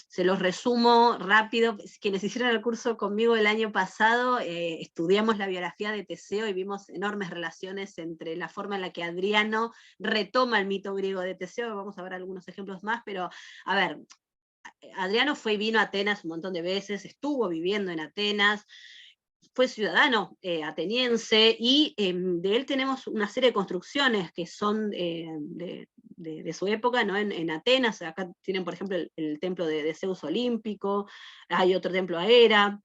se los resumo rápido. Quienes hicieron el curso conmigo el año pasado, estudiamos la biografía de Teseo y vimos enormes relaciones entre la forma en la que Adriano retoma el mito griego de Teseo. Vamos a ver algunos ejemplos más, pero a ver, Adriano vino a Atenas un montón de veces, estuvo viviendo en Atenas, fue ciudadano ateniense, y de él tenemos una serie de construcciones que son de su época, ¿no? En Atenas. Acá tienen, por ejemplo, el templo de Zeus olímpico, hay otro templo a Hera.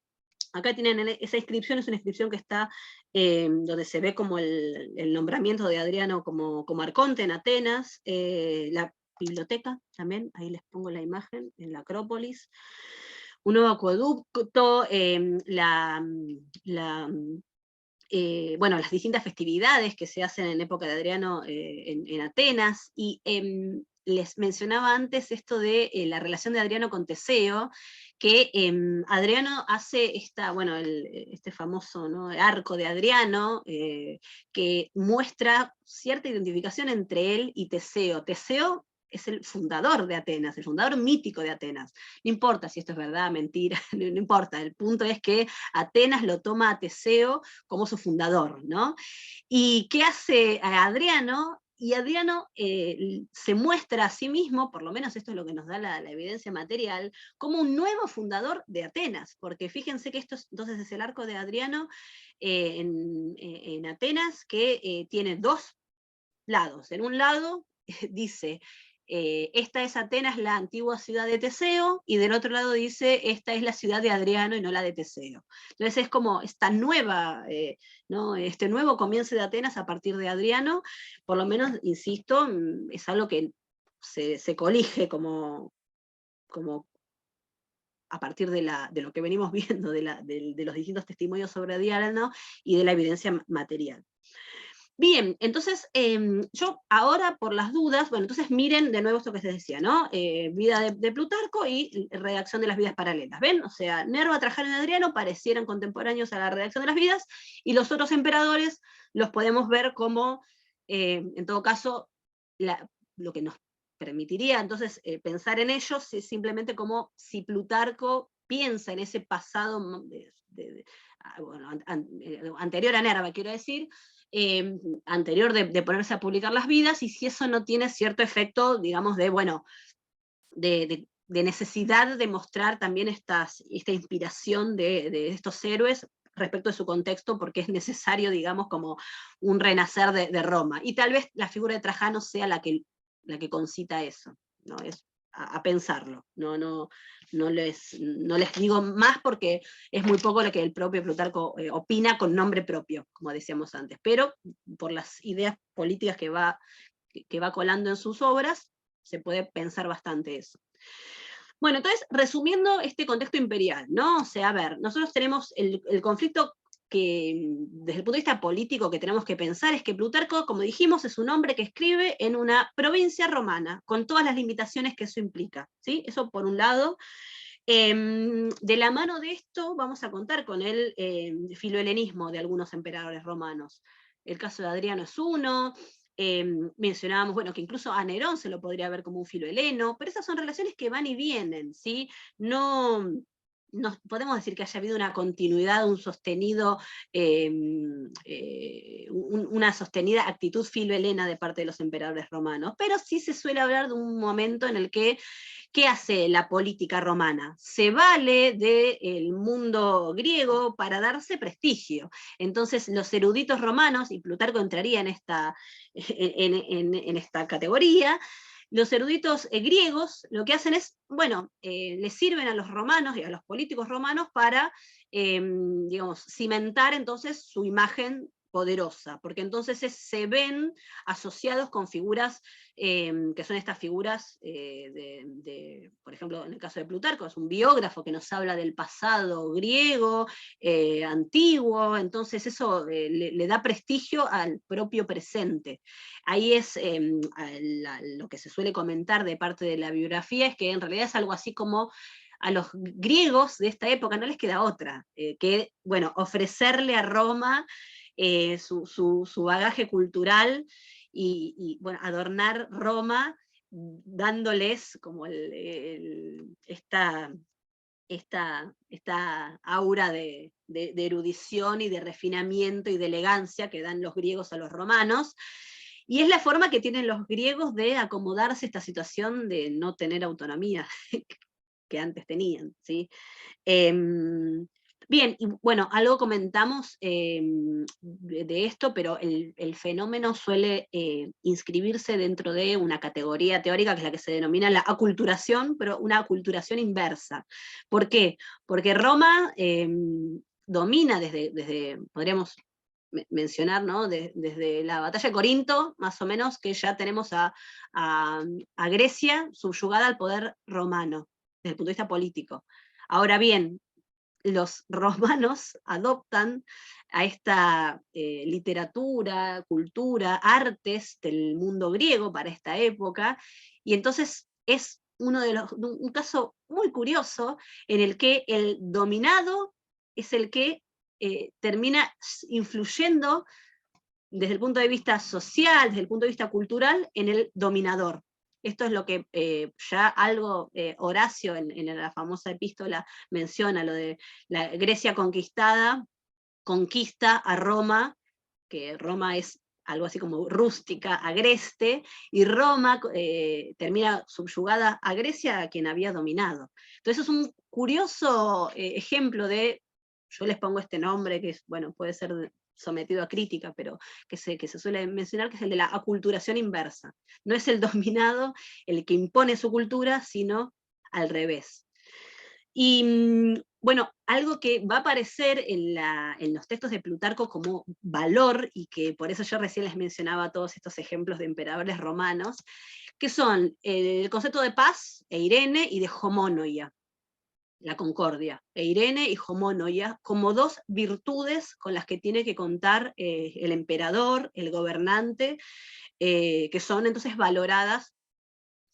Acá tienen esa inscripción, es una inscripción que está donde se ve como el nombramiento de Adriano como arconte en Atenas, la biblioteca también, ahí les pongo la imagen, en la Acrópolis, un nuevo acueducto, las distintas festividades que se hacen en época de Adriano en Atenas, y les mencionaba antes esto de la relación de Adriano con Teseo, que Adriano hace este famoso, ¿no?, arco de Adriano, que muestra cierta identificación entre él y Teseo. Teseo es el fundador de Atenas, el fundador mítico de Atenas. No importa si esto es verdad, mentira, no importa, el punto es que Atenas lo toma a Teseo como su fundador, ¿no? ¿Y qué hace Adriano? Y Adriano se muestra a sí mismo, por lo menos esto es lo que nos da la evidencia material, como un nuevo fundador de Atenas, porque fíjense que entonces es el arco de Adriano en Atenas, que tiene dos lados. En un lado dice, esta es Atenas, la antigua ciudad de Teseo, y del otro lado dice, esta es la ciudad de Adriano y no la de Teseo. Entonces es como esta nueva, ¿no?, este nuevo comienzo de Atenas a partir de Adriano, por lo menos, insisto, es algo que se colige como a partir de lo que venimos viendo, de los distintos testimonios sobre Adriano y de la evidencia material. Bien, entonces, yo ahora, por las dudas, bueno, entonces miren de nuevo esto que se decía, ¿no? Vida de Plutarco y redacción de las vidas paralelas, ¿ven? O sea, Nerva, Trajano y Adriano parecieran contemporáneos a la redacción de las vidas, y los otros emperadores los podemos ver como, en todo caso, lo que nos permitiría entonces pensar en ellos es simplemente como si Plutarco piensa en ese pasado anterior a Nerva, quiero decir, anterior de ponerse a publicar las vidas, y si eso no tiene cierto efecto, digamos, de necesidad de mostrar también esta inspiración de estos héroes respecto de su contexto, porque es necesario, digamos, como un renacer de Roma. Y tal vez la figura de Trajano sea la que concita eso, ¿no? Es a pensarlo. No les digo más porque es muy poco lo que el propio Plutarco opina con nombre propio, como decíamos antes, pero por las ideas políticas que va colando en sus obras, se puede pensar bastante eso. Bueno, entonces, resumiendo este contexto imperial, ¿no? O sea, a ver, nosotros tenemos el conflicto que, desde el punto de vista político, que tenemos que pensar es que Plutarco, como dijimos, es un hombre que escribe en una provincia romana, con todas las limitaciones que eso implica, ¿sí? Eso por un lado. De la mano de esto vamos a contar con el filohelenismo de algunos emperadores romanos. El caso de Adriano es uno, mencionábamos, bueno, que incluso a Nerón se lo podría ver como un filoheleno, pero esas son relaciones que van y vienen, ¿sí? No podemos decir que haya habido una continuidad, una sostenida actitud filohelena de parte de los emperadores romanos, pero sí se suele hablar de un momento en el que, ¿qué hace la política romana? Se vale del mundo griego para darse prestigio. Entonces los eruditos romanos, y Plutarco entraría en esta categoría, los eruditos griegos lo que hacen es, bueno, les sirven a los romanos y a los políticos romanos para, digamos, cimentar entonces su imagen poderosa, porque entonces se ven asociados con figuras que son estas figuras por ejemplo, en el caso de Plutarco, es un biógrafo que nos habla del pasado griego, antiguo, entonces eso le da prestigio al propio presente. Ahí es lo que se suele comentar de parte de la biografía, es que en realidad es algo así como a los griegos de esta época no les queda otra, que, bueno, ofrecerle a Roma su bagaje cultural y bueno, adornar Roma dándoles como esta aura de erudición y de refinamiento y de elegancia que dan los griegos a los romanos, y es la forma que tienen los griegos de acomodarse a esta situación de no tener autonomía que antes tenían, ¿sí? Bien, y bueno, algo comentamos de esto, pero el fenómeno suele inscribirse dentro de una categoría teórica que es la que se denomina la aculturación, pero una aculturación inversa. ¿Por qué? Porque Roma domina podríamos mencionar, ¿no? Desde la batalla de Corinto, más o menos, que ya tenemos a Grecia subyugada al poder romano, desde el punto de vista político. Ahora bien, los romanos adoptan a esta literatura, cultura, artes del mundo griego para esta época, y entonces es un caso muy curioso en el que el dominado es el que termina influyendo desde el punto de vista social, desde el punto de vista cultural, en el dominador. Esto es lo que ya algo Horacio en la famosa epístola menciona, lo de la Grecia conquistada, conquista a Roma, que Roma es algo así como rústica, agreste, y Roma termina subyugada a Grecia, a quien había dominado. Entonces es un curioso ejemplo de, yo les pongo este nombre que es, bueno, puede ser sometido a crítica, pero que se suele mencionar, que es el de la aculturación inversa. No es el dominado el que impone su cultura, sino al revés. Y bueno, algo que va a aparecer en los textos de Plutarco como valor, y que por eso yo recién les mencionaba todos estos ejemplos de emperadores romanos, que son el concepto de paz, eirene, y de homonoia, la concordia, eirene y homonoia, como dos virtudes con las que tiene que contar el emperador, el gobernante, que son entonces valoradas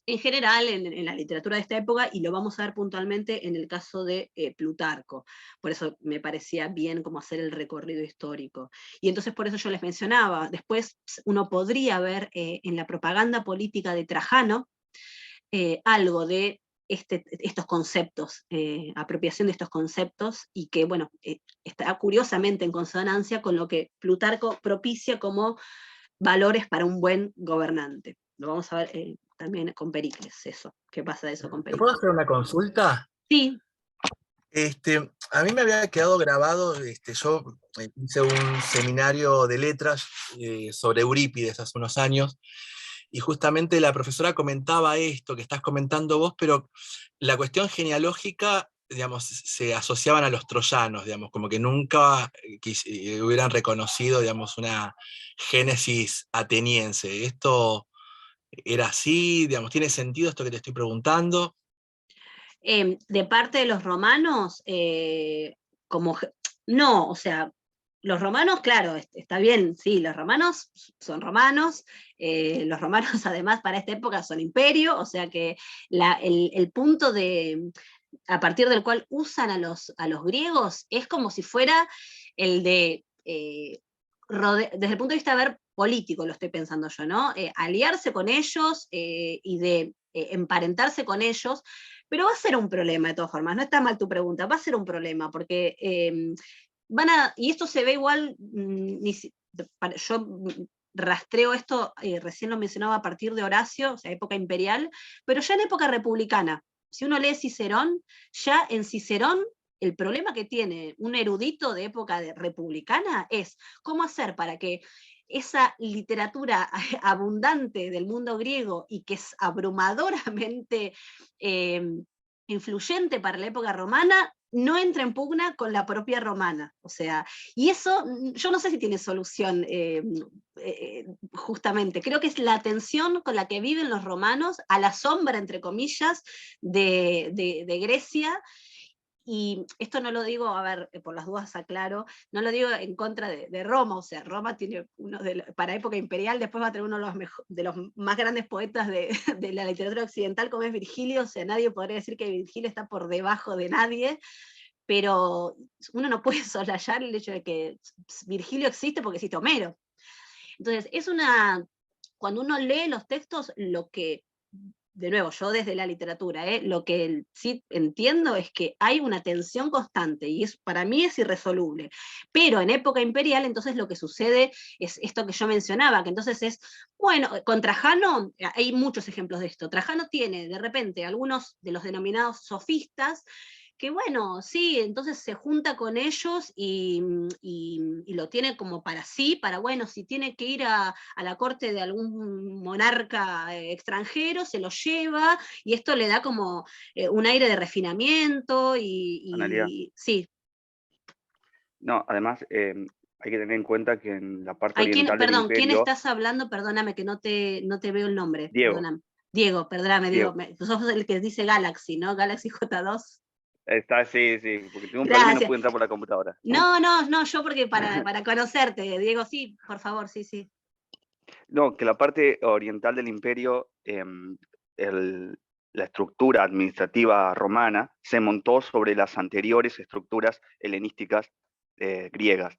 en general en la literatura de esta época, y lo vamos a ver puntualmente en el caso de Plutarco. Por eso me parecía bien como hacer el recorrido histórico. Y entonces por eso yo les mencionaba, después uno podría ver en la propaganda política de Trajano algo de estos conceptos, apropiación de estos conceptos, y que, bueno, está curiosamente en consonancia con lo que Plutarco propicia como valores para un buen gobernante. Lo vamos a ver también con Pericles, eso. ¿Qué pasa de eso con ¿Te Pericles? puedo hacer una consulta? Sí. A mí me había quedado grabado, yo hice un seminario de letras sobre Eurípides hace unos años, y justamente la profesora comentaba esto que estás comentando vos, pero la cuestión genealógica, digamos, se asociaban a los troyanos, digamos, como que nunca hubieran reconocido, digamos, una génesis ateniense. ¿Esto era así? Digamos, ¿tiene sentido esto que te estoy preguntando? De parte de los romanos, no, o sea, los romanos, claro, está bien, sí, los romanos son romanos, los romanos además para esta época son imperio, o sea que el punto a partir del cual usan a los griegos es como si fuera el de, desde el punto de vista político lo estoy pensando yo, ¿no? Aliarse con ellos y de emparentarse con ellos, pero va a ser un problema de todas formas, no está mal tu pregunta, va a ser un problema, porque y esto se ve igual, yo rastreo esto, recién lo mencionaba a partir de Horacio, o sea, época imperial, pero ya en época republicana, si uno lee Cicerón, ya en Cicerón el problema que tiene un erudito de época republicana es cómo hacer para que esa literatura abundante del mundo griego y que es abrumadoramente influyente para la época romana, no entra en pugna con la propia romana. O sea, y eso yo no sé si tiene solución justamente. Creo que es la tensión con la que viven los romanos a la sombra, entre comillas, de Grecia. Y esto no lo digo, a ver, por las dudas aclaro, no lo digo en contra de Roma, o sea, Roma tiene para época imperial, después va a tener uno de los más grandes poetas de la literatura occidental, como es Virgilio, o sea, nadie podría decir que Virgilio está por debajo de nadie, pero uno no puede soslayar el hecho de que Virgilio existe porque existe Homero. Entonces, cuando uno lee los textos, lo que, de nuevo, yo desde la literatura, lo que sí entiendo es que hay una tensión constante y para mí es irresoluble. Pero en época imperial, entonces lo que sucede es esto que yo mencionaba, que entonces bueno, con Trajano hay muchos ejemplos de esto. Trajano tiene de repente algunos de los denominados sofistas, que bueno, sí, entonces se junta con ellos y lo tiene como para sí, bueno, si tiene que ir a la corte de algún monarca extranjero, se lo lleva, y esto le da como un aire de refinamiento Analia. Sí. No, además hay que tener en cuenta que en la parte oriental del Perdón, ¿quién imperio... estás hablando? Perdóname que no te veo el nombre. Diego. Perdóname. Diego, perdóname, Diego. Diego. Sos el que dice Galaxy, ¿no? Galaxy J2. Está, sí, porque tengo un problema y no pude entrar por la computadora. No, yo porque para conocerte, Diego, sí, por favor, sí. No, que la parte oriental del imperio, la estructura administrativa romana se montó sobre las anteriores estructuras helenísticas griegas.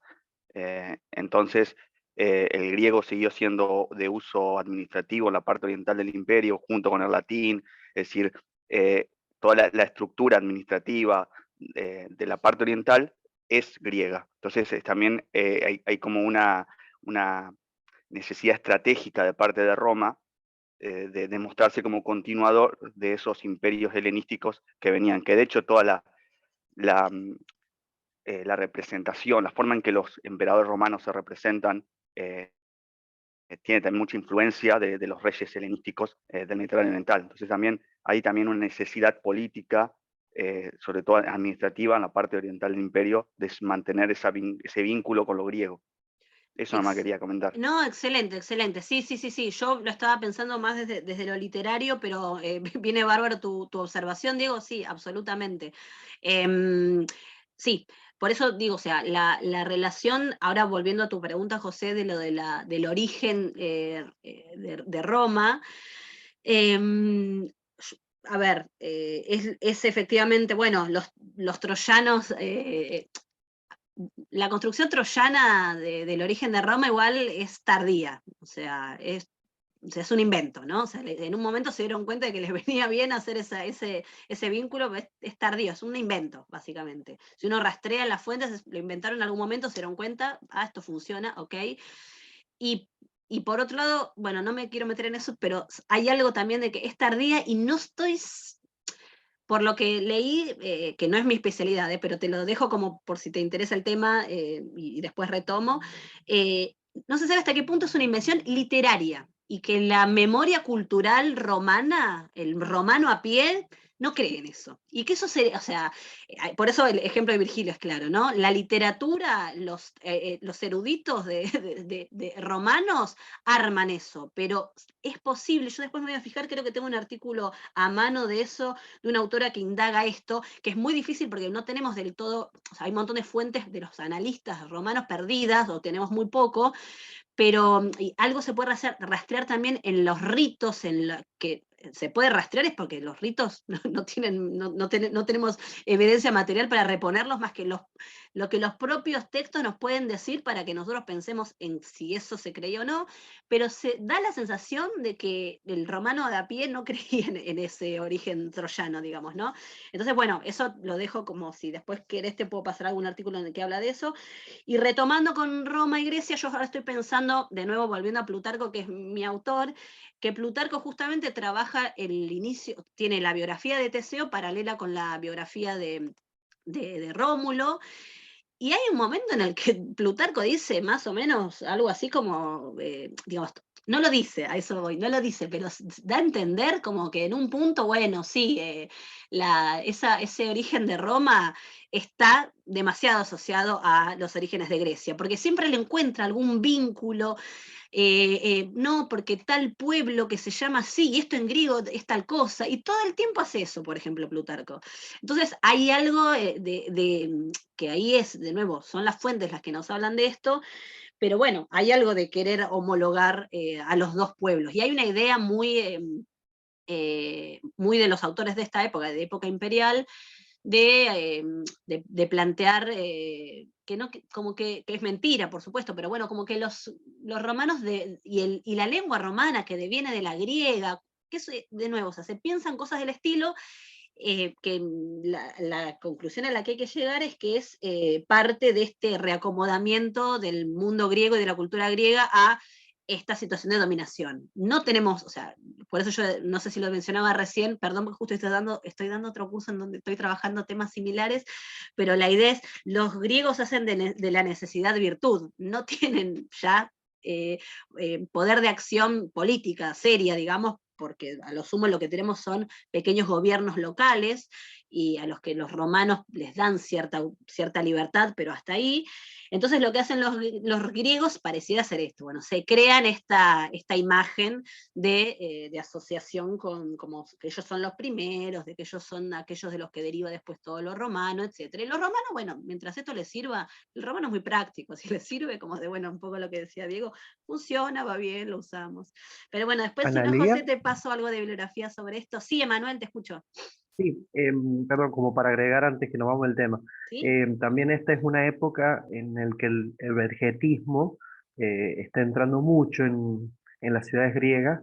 Entonces, el griego siguió siendo de uso administrativo en la parte oriental del imperio, junto con el latín, es decir, toda la estructura administrativa de la parte oriental es griega. Entonces, también hay como una necesidad estratégica de parte de Roma de demostrarse como continuador de esos imperios helenísticos que venían, que de hecho toda la representación, la forma en que los emperadores romanos se representan, tiene también mucha influencia de los reyes helenísticos del Mediterráneo Oriental. Entonces hay también una necesidad política, sobre todo administrativa, en la parte oriental del imperio, de mantener ese vínculo con lo griego. Eso nomás quería comentar. No, excelente. Sí. Yo lo estaba pensando más desde lo literario, pero viene bárbaro tu observación, Diego. Sí, absolutamente. Sí, por eso digo, o sea, la relación, ahora volviendo a tu pregunta, José, de lo del origen de Roma, a ver, es efectivamente, bueno, los troyanos... la construcción troyana del origen de Roma igual es tardía, o sea, es un invento, ¿no? O sea, en un momento se dieron cuenta de que les venía bien hacer ese vínculo, es tardío, es un invento, básicamente. Si uno rastrea las fuentes, lo inventaron en algún momento, se dieron cuenta, esto funciona, ok. Y por otro lado, bueno, no me quiero meter en eso, pero hay algo también de que es tardía y no estoy... Por lo que leí, que no es mi especialidad, pero te lo dejo como por si te interesa el tema y después retomo, no se sabe hasta qué punto es una invención literaria. y que la memoria cultural romana, el romano a pie, no cree en eso. Y que eso sería, o sea, por eso el ejemplo de Virgilio es claro, ¿no? La literatura, los eruditos de romanos arman eso, pero es posible, yo después me voy a fijar, creo que tengo un artículo a mano de eso, de una autora que indaga esto, que es muy difícil porque no tenemos del todo, o sea, hay un montón de fuentes de los analistas romanos perdidas, o tenemos muy poco, pero algo se puede rastrear también en los ritos, en lo que se puede rastrear es porque los ritos no tenemos evidencia material para reponerlos más que lo que los propios textos nos pueden decir para que nosotros pensemos en si eso se creía o no, pero se da la sensación de que el romano de a pie no creía en ese origen troyano, digamos, ¿no? Entonces, bueno, eso lo dejo como si después querés te puedo pasar algún artículo en el que habla de eso. Y retomando con Roma y Grecia, yo ahora estoy pensando, de nuevo volviendo a Plutarco, que es mi autor, que Plutarco justamente trabaja el inicio, tiene la biografía de Teseo paralela con la biografía de Rómulo, y hay un momento en el que Plutarco dice más o menos algo así como, digamos, no lo dice, a eso voy, no lo dice, pero da a entender como que en un punto, bueno, sí, ese origen de Roma está demasiado asociado a los orígenes de Grecia, porque siempre le encuentra algún vínculo, no, porque tal pueblo que se llama así, y esto en griego es tal cosa, y todo el tiempo hace eso, por ejemplo, Plutarco. Entonces hay algo que ahí es, de nuevo, son las fuentes las que nos hablan de esto, pero bueno, hay algo de querer homologar a los dos pueblos, y hay una idea muy de los autores de esta época, de época imperial, de plantear, como que es mentira, por supuesto, pero bueno, como que los romanos y la lengua romana que deviene de la griega, que eso, de nuevo, o sea, se piensan cosas del estilo, que la conclusión a la que hay que llegar es que es parte de este reacomodamiento del mundo griego y de la cultura griega a esta situación de dominación. No tenemos, o sea, por eso yo no sé si lo mencionaba recién, perdón, porque justo estoy dando otro curso en donde estoy trabajando temas similares, pero la idea es, los griegos hacen de la necesidad virtud, no tienen ya poder de acción política seria, digamos, porque a lo sumo lo que tenemos son pequeños gobiernos locales, y a los que los romanos les dan cierta libertad, pero hasta ahí. Entonces lo que hacen los griegos pareciera ser esto, bueno, se crean esta imagen de asociación como que ellos son los primeros, de que ellos son aquellos de los que deriva después todo lo romano, etc. Y los romanos, bueno, mientras esto les sirva, el romano es muy práctico, si les sirve, como de, bueno, un poco lo que decía Diego, funciona, va bien, lo usamos. Pero bueno, después si no, José, te paso algo de bibliografía sobre esto. Sí, Emanuel, te escucho. Sí, perdón, como para agregar antes que nos vamos del tema. ¿Sí? También esta es una época en la que el vergetismo está entrando mucho en las ciudades griegas,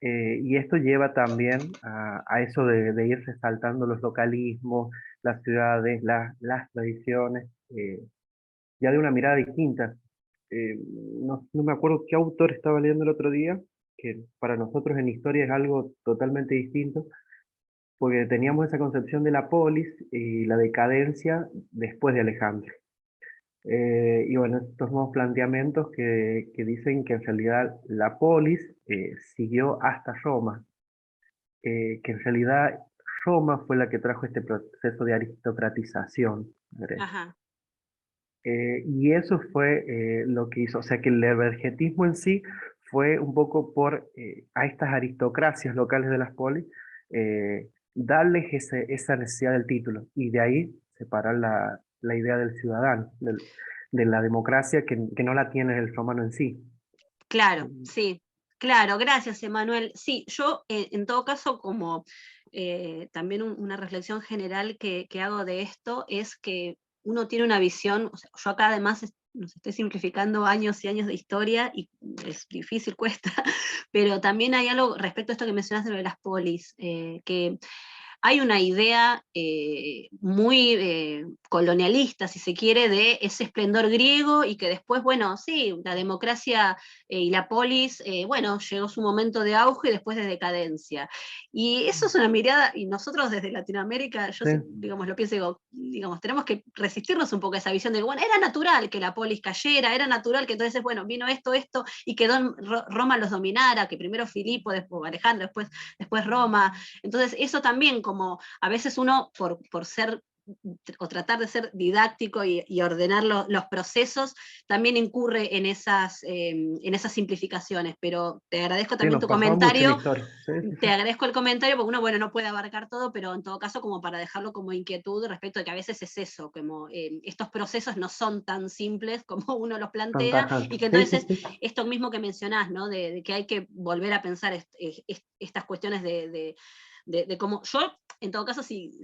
y esto lleva también a eso de ir resaltando los localismos, las ciudades, las tradiciones, ya de una mirada distinta. No me acuerdo qué autor estaba leyendo el otro día, que para nosotros en historia es algo totalmente distinto, porque teníamos esa concepción de la polis y la decadencia después de Alejandro. Y bueno, estos nuevos planteamientos que dicen que en realidad la polis siguió hasta Roma, que en realidad Roma fue la que trajo este proceso de aristocratización. Ajá. Y eso fue lo que hizo, o sea que el vergetismo en sí fue un poco por a estas aristocracias locales de las polis, darles esa necesidad del título, y de ahí separar la idea del ciudadano, de la democracia que no la tiene el romano en sí. Claro, sí, claro, gracias, Emanuel. Sí, yo en todo caso, como también una reflexión general que hago de esto es que uno tiene una visión, o sea, yo acá además nos estoy simplificando años y años de historia, y es difícil, cuesta, pero también hay algo respecto a esto que mencionaste, lo de las polis, que hay una idea muy colonialista, si se quiere, de ese esplendor griego, y que después, bueno, sí, la democracia y la polis, bueno, llegó su momento de auge y después de decadencia. Y eso es una mirada, y nosotros desde Latinoamérica, yo Sí. digamos, lo pienso, digamos, tenemos que resistirnos un poco a esa visión de, bueno, era natural que la polis cayera, era natural que entonces, bueno, vino esto, y que Roma los dominara, que primero Filipo, después Alejandro, después Roma. Entonces, eso también, como a veces uno, por ser o tratar de ser didáctico y ordenar los procesos, también incurre en esas simplificaciones, pero te agradezco Sí, también nos tu pasaba mucho en la comentario, historia. Sí, sí, te sí. agradezco el comentario, porque uno, bueno, no puede abarcar todo, pero en todo caso como para dejarlo como inquietud respecto de que a veces es eso, como estos procesos no son tan simples como uno los Tan plantea, y tajantes. que Sí, sí, entonces sí. esto mismo que mencionás, ¿no? De que hay que volver a pensar estas cuestiones de cómo yo, en todo caso, si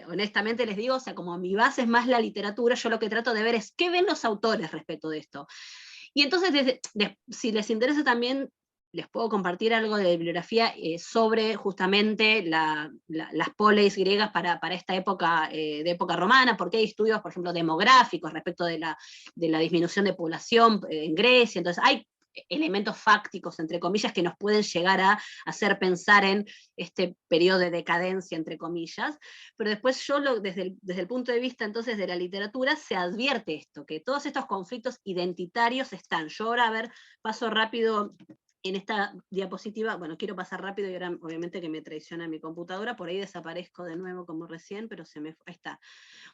honestamente les digo, o sea, como mi base es más la literatura, yo lo que trato de ver es qué ven los autores respecto de esto. Y entonces, si les interesa también, les puedo compartir algo de bibliografía sobre justamente las polis griegas para esta época, de época romana, porque hay estudios, por ejemplo, demográficos respecto de la disminución de población en Grecia. Entonces hay elementos fácticos, entre comillas, que nos pueden llegar a hacer pensar en este periodo de decadencia, entre comillas, pero después yo, desde el punto de vista entonces de la literatura, se advierte esto, que todos estos conflictos identitarios están. Yo ahora, a ver, paso rápido en esta diapositiva, bueno, quiero pasar rápido y ahora obviamente que me traiciona mi computadora, por ahí desaparezco de nuevo como recién, pero ahí está.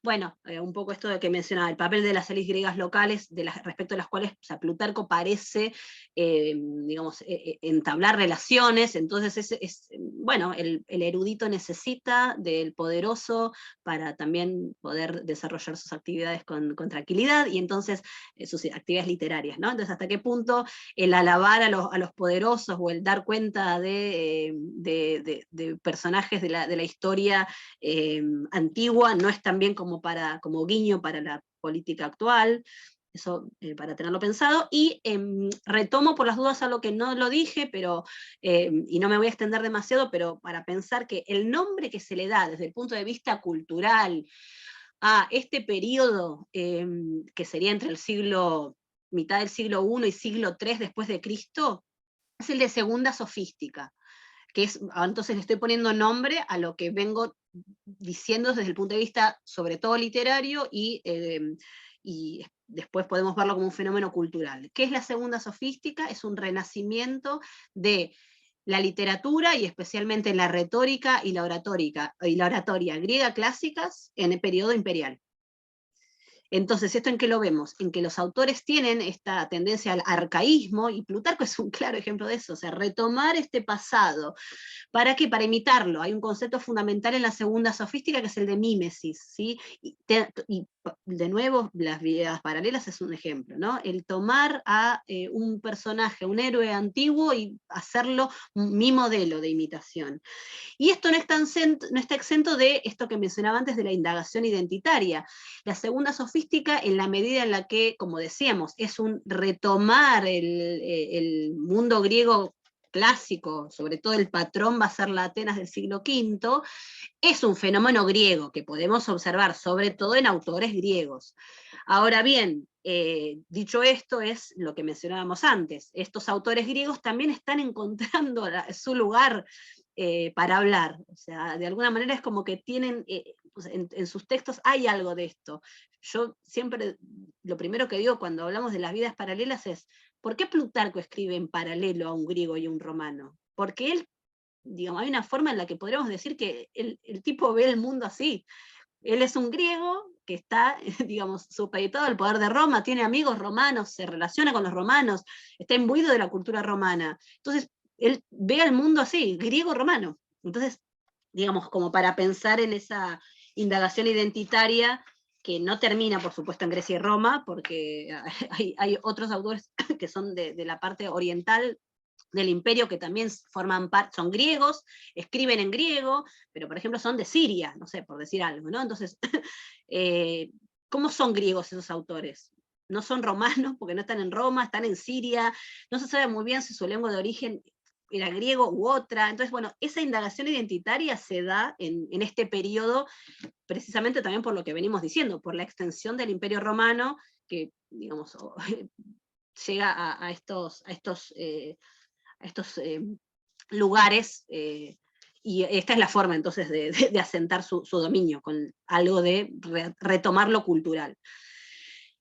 Bueno, un poco esto de que mencionaba, el papel de las élites griegas locales, respecto a las cuales, o sea, Plutarco parece, digamos, entablar relaciones. Entonces bueno, el erudito necesita del poderoso para también poder desarrollar sus actividades con tranquilidad, y entonces sus actividades literarias, ¿no? Entonces, ¿hasta qué punto el alabar a los poderosos o el dar cuenta de personajes de la historia antigua no es también como guiño para la política actual? Eso para tenerlo pensado. Y retomo por las dudas algo que no lo dije, pero, y no me voy a extender demasiado, pero para pensar que el nombre que se le da desde el punto de vista cultural a este periodo, que sería entre mitad del siglo I y siglo III después de Cristo, es el de Segunda Sofística, que es, entonces le estoy poniendo nombre a lo que vengo diciendo desde el punto de vista sobre todo literario, y después podemos verlo como un fenómeno cultural. ¿Qué es la Segunda Sofística? Es un renacimiento de la literatura, y especialmente la retórica y la oratoria griega clásicas en el periodo imperial. Entonces, ¿esto en qué lo vemos? En que los autores tienen esta tendencia al arcaísmo, y Plutarco es un claro ejemplo de eso, o sea, retomar este pasado. ¿Para qué? Para imitarlo. Hay un concepto fundamental en la Segunda Sofística, que es el de mímesis, ¿sí? Y de nuevo, las vidas paralelas es un ejemplo, ¿no? El tomar a un personaje, un héroe antiguo, y hacerlo mi modelo de imitación. Y esto no está exento de esto que mencionaba antes, de la indagación identitaria. La Segunda Sofística, en la medida en la que, como decíamos, es un retomar el mundo griego clásico, sobre todo el patrón va a ser la Atenas del siglo V, es un fenómeno griego que podemos observar sobre todo en autores griegos. Ahora bien, dicho esto, es lo que mencionábamos antes, estos autores griegos también están encontrando su lugar para hablar, o sea, de alguna manera es como que tienen, en sus textos hay algo de esto. Yo siempre, lo primero que digo cuando hablamos de las vidas paralelas es, ¿por qué Plutarco escribe en paralelo a un griego y a un romano? Porque él, digamos, hay una forma en la que podríamos decir que el tipo ve el mundo así. Él es un griego que está, digamos, supeditado al poder de Roma, tiene amigos romanos, se relaciona con los romanos, está imbuido de la cultura romana. Entonces, él ve al mundo así, griego-romano. Entonces, digamos, como para pensar en esa indagación identitaria que no termina, por supuesto, en Grecia y Roma, porque hay otros autores que son de la parte oriental del imperio que también forman parte, son griegos, escriben en griego, pero por ejemplo son de Siria, no sé, por decir algo, ¿no? Entonces, ¿cómo son griegos esos autores? No son romanos, porque no están en Roma, están en Siria, no se sabe muy bien si su lengua de origen era griego u otra. Entonces, bueno, esa indagación identitaria se da en este periodo, precisamente también por lo que venimos diciendo, por la extensión del Imperio Romano, que, digamos, llega a estos lugares, y esta es la forma entonces de asentar su dominio, con algo de retomar lo cultural.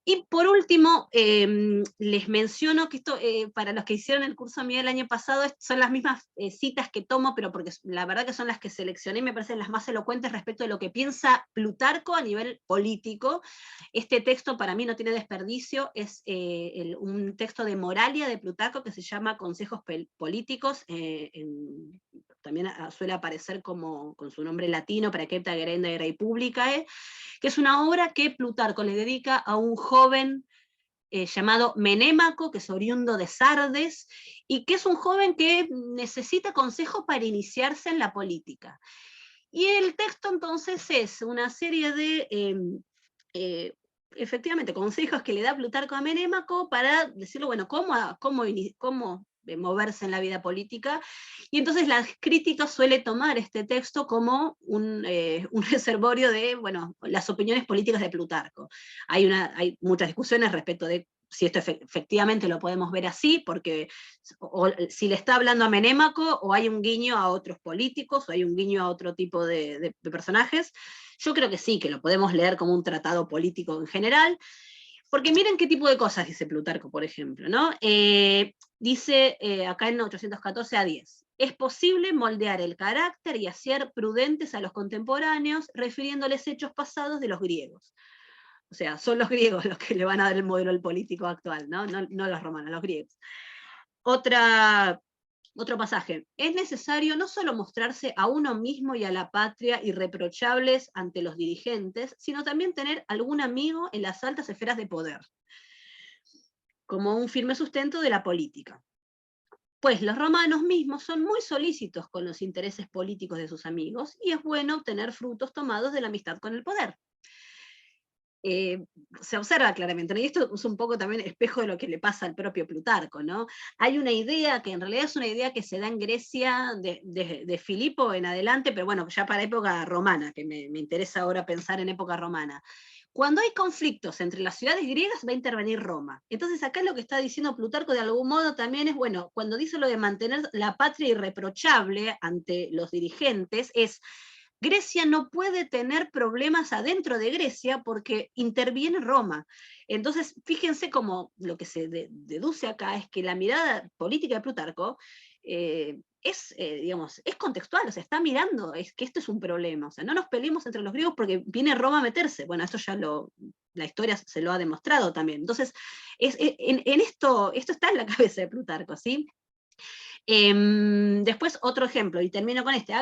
Y por último, les menciono que esto, para los que hicieron el curso mío el año pasado, son las mismas citas que tomo, pero porque la verdad que son las que seleccioné y me parecen las más elocuentes respecto de lo que piensa Plutarco a nivel político. Este texto para mí no tiene desperdicio, es un texto de Moralia de Plutarco que se llama Consejos Políticos, también suele aparecer con su nombre latino, Praecepta Gerendae Reipublicae, que es una obra que Plutarco le dedica a un joven llamado Menémaco, que es oriundo de Sardes, y que es un joven que necesita consejo para iniciarse en la política. Y el texto entonces es una serie de, efectivamente, consejos que le da Plutarco a Menémaco para decirle, bueno, cómo moverse en la vida política, y entonces la crítica suele tomar este texto como un reservorio de, bueno, las opiniones políticas de Plutarco. Hay muchas discusiones respecto de si esto efectivamente lo podemos ver así, porque si le está hablando a Menémaco, o hay un guiño a otros políticos, o hay un guiño a otro tipo de personajes. Yo creo que sí, que lo podemos leer como un tratado político en general, porque miren qué tipo de cosas dice Plutarco, por ejemplo, ¿no? Dice acá en 814 a 10, es posible moldear el carácter y hacer prudentes a los contemporáneos, refiriéndoles hechos pasados de los griegos. O sea, son los griegos los que le van a dar el modelo al político actual, ¿no? No los romanos, los griegos. Otro pasaje, es necesario no solo mostrarse a uno mismo y a la patria irreprochables ante los dirigentes, sino también tener algún amigo en las altas esferas de poder, como un firme sustento de la política. Pues los romanos mismos son muy solícitos con los intereses políticos de sus amigos, y es bueno obtener frutos tomados de la amistad con el poder. Se observa claramente, ¿no? Y esto es un poco también espejo de lo que le pasa al propio Plutarco, ¿no? Hay una idea que en realidad es una idea que se da en Grecia de Filipo en adelante, pero bueno, ya para época romana, que me interesa ahora pensar en época romana. Cuando hay conflictos entre las ciudades griegas, va a intervenir Roma. Entonces acá lo que está diciendo Plutarco de algún modo también es, bueno, cuando dice lo de mantener la patria irreprochable ante los dirigentes, es Grecia no puede tener problemas adentro de Grecia porque interviene Roma. Entonces, fíjense cómo lo que se deduce acá es que la mirada política de Plutarco digamos, es contextual, o sea, está mirando, es que esto es un problema, o sea, no nos peleemos entre los griegos porque viene Roma a meterse. Bueno, esto ya la historia se lo ha demostrado también. Entonces, esto está en la cabeza de Plutarco, ¿sí? Después, otro ejemplo, y termino con este,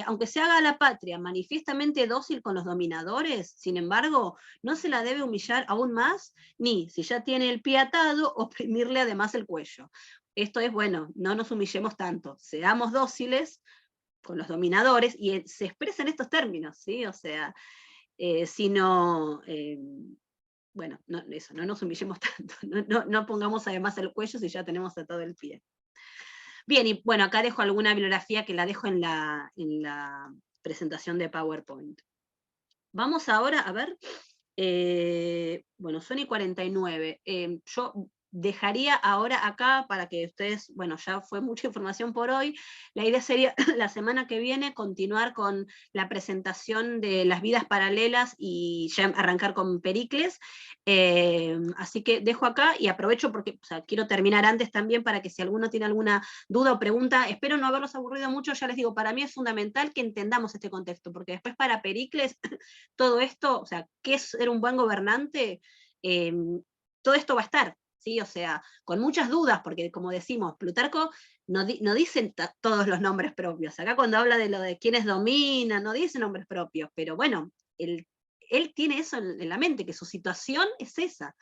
aunque se haga la patria manifiestamente dócil con los dominadores, sin embargo, no se la debe humillar aún más, ni, si ya tiene el pie atado, oprimirle además el cuello. Esto es, bueno, no nos humillemos tanto, seamos dóciles con los dominadores, y se expresa en estos términos, ¿sí? O sea, bueno, no nos humillemos tanto, no pongamos además el cuello si ya tenemos atado el pie. Bien, y bueno, acá dejo alguna bibliografía que la dejo en la presentación de PowerPoint. Vamos ahora a ver, bueno, son y 49. Yo dejaría ahora acá para que ustedes, bueno, ya fue mucha información por hoy. La idea sería la semana que viene continuar con la presentación de las vidas paralelas y ya arrancar con Pericles. Así que dejo acá y aprovecho porque, o sea, quiero terminar antes también para que si alguno tiene alguna duda o pregunta, espero no haberlos aburrido mucho. Ya les digo, para mí es fundamental que entendamos este contexto, porque después para Pericles todo esto, o sea, ¿qué es ser un buen gobernante? Todo esto va a estar, ¿sí? O sea, con muchas dudas, porque como decimos, Plutarco no dice todos los nombres propios. Acá cuando habla de lo de quienes dominan, no dice nombres propios, pero bueno, él tiene eso en la mente, que su situación es esa.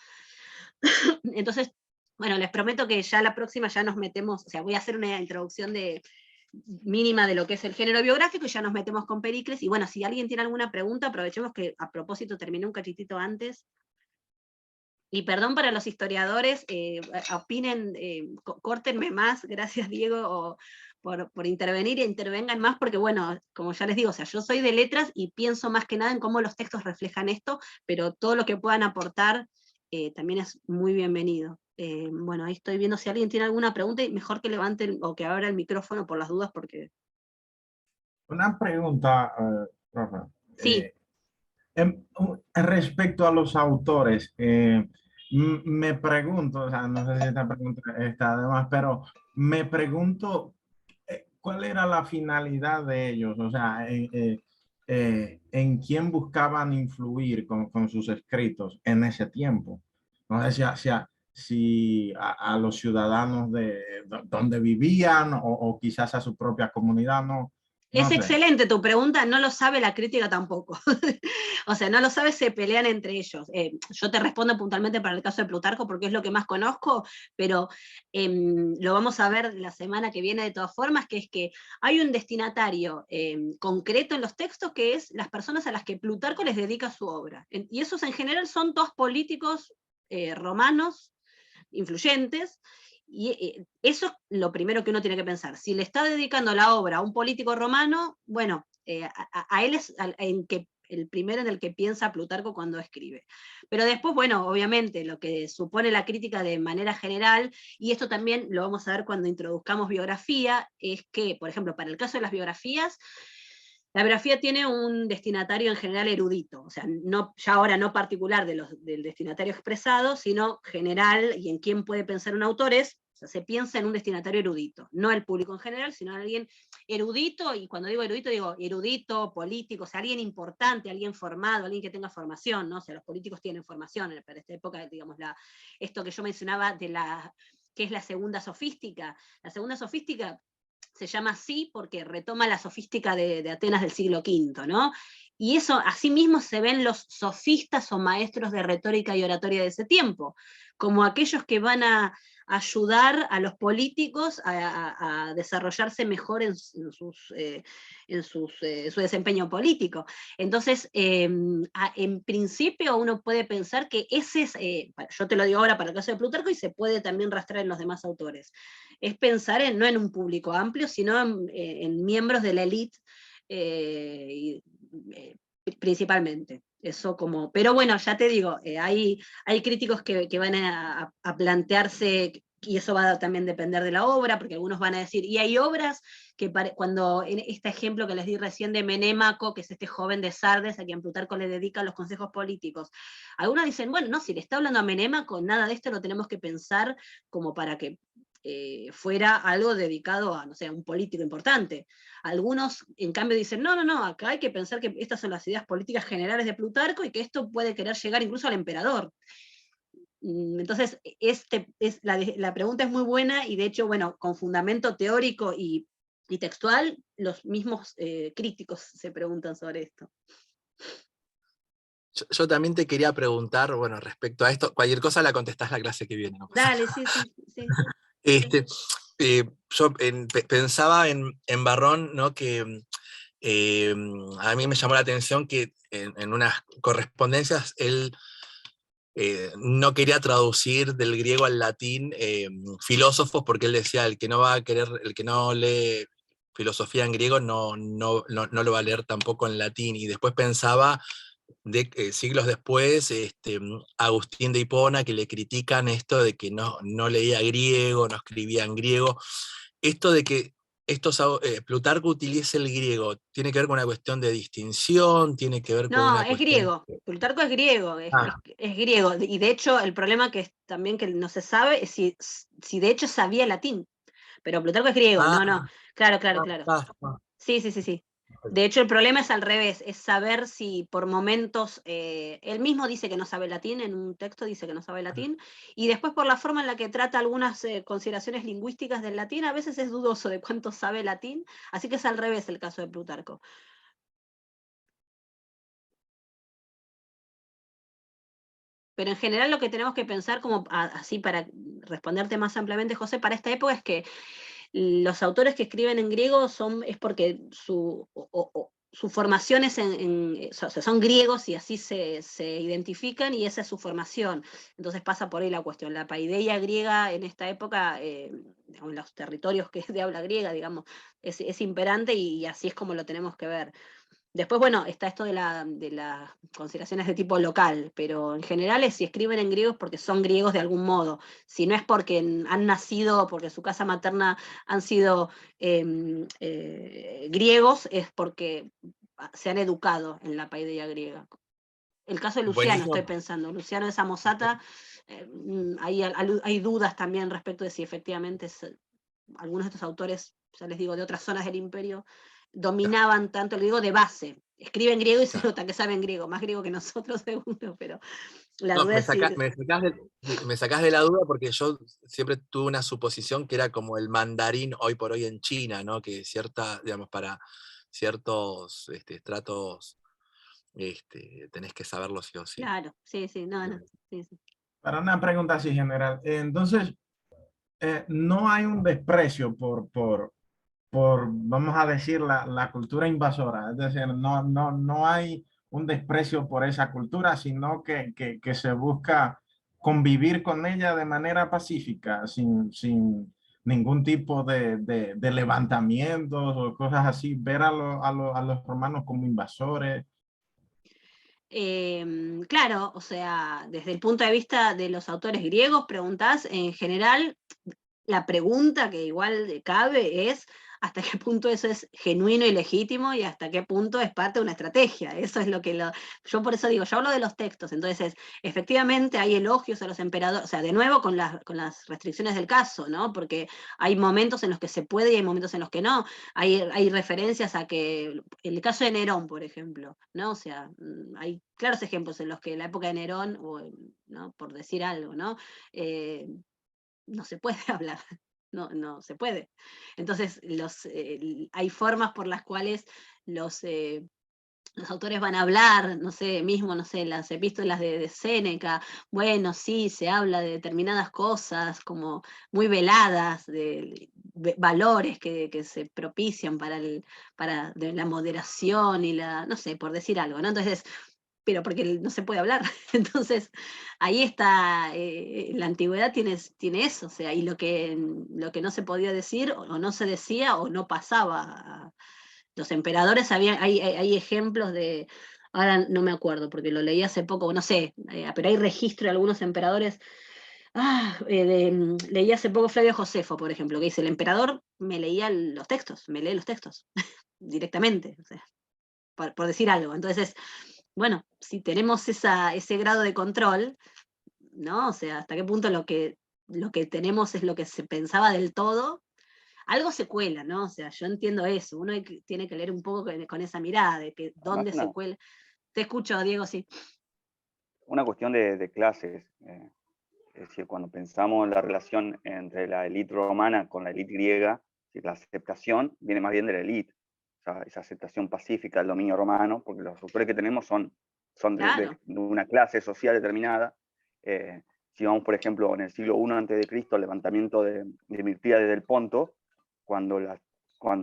Entonces, bueno, les prometo que ya la próxima ya nos metemos, o sea, voy a hacer una introducción mínima de lo que es el género biográfico, y ya nos metemos con Pericles. Y bueno, si alguien tiene alguna pregunta, aprovechemos que a propósito terminé un cachitito antes, Y perdón para los historiadores, opinen, córtenme más, gracias Diego, por intervenir, e intervengan más, porque bueno, como ya les digo, o sea, yo soy de letras y pienso más que nada en cómo los textos reflejan esto, pero todo lo que puedan aportar también es muy bienvenido. Bueno, ahí estoy viendo si alguien tiene alguna pregunta, y mejor que levanten o que abra el micrófono por las dudas, porque... Una pregunta, Rafa. Sí. Respecto a los autores, me pregunto, o sea, no sé si esta pregunta está de más, pero me pregunto cuál era la finalidad de ellos, o sea, en quién buscaban influir con sus escritos en ese tiempo. No sé si a los ciudadanos de donde vivían o quizás a su propia comunidad, no Es sé. excelente tu pregunta, no lo sabe la crítica tampoco. O sea, no lo sabe, se pelean entre ellos. Yo te respondo puntualmente para el caso de Plutarco porque es lo que más conozco, pero lo vamos a ver la semana que viene de todas formas, que es que hay un destinatario concreto en los textos, que es las personas a las que Plutarco les dedica su obra. Y esos en general son todos políticos romanos, influyentes. Y eso es lo primero que uno tiene que pensar. Si le está dedicando la obra a un político romano, bueno, a él es el primero en el que piensa Plutarco cuando escribe. Pero después, bueno, obviamente, lo que supone la crítica de manera general, y esto también lo vamos a ver cuando introduzcamos biografía, es que, por ejemplo, para el caso de las biografías, la biografía tiene un destinatario en general erudito, o sea, ya ahora no particular del destinatario expresado, sino general, y en quién puede pensar un autor es, o sea, se piensa en un destinatario erudito, no el público en general, sino en alguien erudito, y cuando digo erudito, político, o sea, alguien importante, alguien formado, alguien que tenga formación, ¿no? O sea, los políticos tienen formación, para esta época, digamos, esto que yo mencionaba que es la segunda sofística. La segunda sofística se llama así porque retoma la sofística de Atenas del siglo V, ¿no? Y eso, asimismo, se ven los sofistas o maestros de retórica y oratoria de ese tiempo, como aquellos que van a ayudar a los políticos a desarrollarse mejor en su desempeño político. Entonces, en principio uno puede pensar que ese es, yo te lo digo ahora para el caso de Plutarco, y se puede también rastrear en los demás autores, es pensar no en un público amplio, sino en miembros de la élite, principalmente. Eso como, pero bueno, ya te digo, hay críticos que van a plantearse, y eso va a también depender de la obra, porque algunos van a decir, y hay obras que cuando en este ejemplo que les di recién de Menémaco, que es este joven de Sardes, a quien Plutarco le dedica los consejos políticos, algunos dicen, bueno, no, si le está hablando a Menémaco, nada de esto lo tenemos que pensar como para que fuera algo dedicado a, no sé, a un político importante. Algunos, en cambio, dicen, no, acá hay que pensar que estas son las ideas políticas generales de Plutarco y que esto puede querer llegar incluso al emperador. Entonces, la pregunta es muy buena, y de hecho, bueno, con fundamento teórico y textual, los mismos críticos se preguntan sobre esto. Yo también te quería preguntar, bueno, respecto a esto, cualquier cosa la contestás la clase que viene. ¿No? Dale, sí. Yo pensaba en Varrón, ¿no? Que a mí me llamó la atención que en unas correspondencias él no quería traducir del griego al latín filósofos, porque él decía, el que no lee filosofía en griego no lo va a leer tampoco en latín, y después pensaba siglos después, Agustín de Hipona, que le critican esto de que no leía griego, no escribía en griego. Esto de que Plutarco utilice el griego, ¿tiene que ver con una cuestión de distinción? ¿Tiene que ver con No, una es cuestión...? griego. Plutarco es griego, es griego. Y de hecho, el problema que también que no se sabe es si de hecho sabía latín. Pero Plutarco es griego, no. Claro. Sí. De hecho, el problema es al revés, es saber si por momentos, él mismo dice que no sabe latín, en un texto dice que no sabe latín, y después por la forma en la que trata algunas consideraciones lingüísticas del latín, a veces es dudoso de cuánto sabe latín, así que es al revés el caso de Plutarco. Pero en general lo que tenemos que pensar, como así para responderte más ampliamente, José, para esta época es que los autores que escriben en griego es porque su formación es o sea, son griegos y así se identifican y esa es su formación. Entonces pasa por ahí la cuestión. La paideia griega en esta época, en los territorios que es de habla griega, digamos, es imperante y así es como lo tenemos que ver. Después, bueno, está esto de las consideraciones de tipo local, pero en general si escriben en griego es porque son griegos de algún modo. Si no es porque han nacido, porque su casa materna han sido griegos, es porque se han educado en la paideia griega. El caso de Luciano, Buenísimo. estoy pensando, Luciano de Samosata, hay dudas también respecto de si efectivamente algunos de estos autores, ya les digo, de otras zonas del imperio, dominaban tanto el griego de base. Escriben griego y se nota que saben griego, más griego que nosotros seguro, pero la No, duda es si... me sacás de la duda porque yo siempre tuve una suposición que era como el mandarín hoy por hoy en China, ¿no? Que digamos, para ciertos estratos tenés que saberlo sí o sí. Claro, sí, no. Sí. Para una pregunta así general, entonces, no hay un desprecio por vamos a decir, la cultura invasora. Es decir, no hay un desprecio por esa cultura, sino que se busca convivir con ella de manera pacífica, sin ningún tipo de levantamientos o cosas así, ver a los romanos como invasores. Claro, o sea, desde el punto de vista de los autores griegos, preguntás, en general, la pregunta que igual cabe es hasta qué punto eso es genuino y legítimo y hasta qué punto es parte de una estrategia. Eso es lo que yo por eso digo, yo hablo de los textos, entonces efectivamente hay elogios a los emperadores, o sea, de nuevo con las restricciones del caso, ¿no? Porque hay momentos en los que se puede y hay momentos en los que no. Hay referencias a que, el caso de Nerón, por ejemplo, ¿no? O sea, hay claros ejemplos en los que la época de Nerón, ¿no? Por decir algo, ¿no? No se puede hablar, no se puede. Entonces, hay formas por las cuales los autores van a hablar, no sé, las epístolas de Séneca, bueno, sí, se habla de determinadas cosas como muy veladas, de valores que se propician para de la moderación y no sé, por decir algo, ¿no? Entonces, pero porque no se puede hablar. Entonces, ahí está, la antigüedad tiene eso, o sea, y lo que no se podía decir, o no se decía, o no pasaba. Los emperadores, hay ejemplos de, ahora no me acuerdo, porque lo leí hace poco, no sé, pero hay registro de algunos emperadores. Leí hace poco Flavio Josefo, por ejemplo, que dice, el emperador me leía los textos, me lee los textos, directamente, o sea, por decir algo. Entonces, bueno, si tenemos ese grado de control, ¿no? O sea, hasta qué punto lo que tenemos es lo que se pensaba del todo, algo se cuela, ¿no? O sea, yo entiendo eso, uno tiene que leer un poco con esa mirada, de que dónde se cuela. Te escucho, Diego, sí. Una cuestión de clases, es decir, cuando pensamos en la relación entre la élite romana con la élite griega, la aceptación viene más bien de la élite. O sea, esa aceptación pacífica del dominio romano, porque los autores que tenemos son Claro. de una clase social determinada. Si vamos, por ejemplo, en el siglo I a.C., el levantamiento de Mirtíades del Ponto, cuando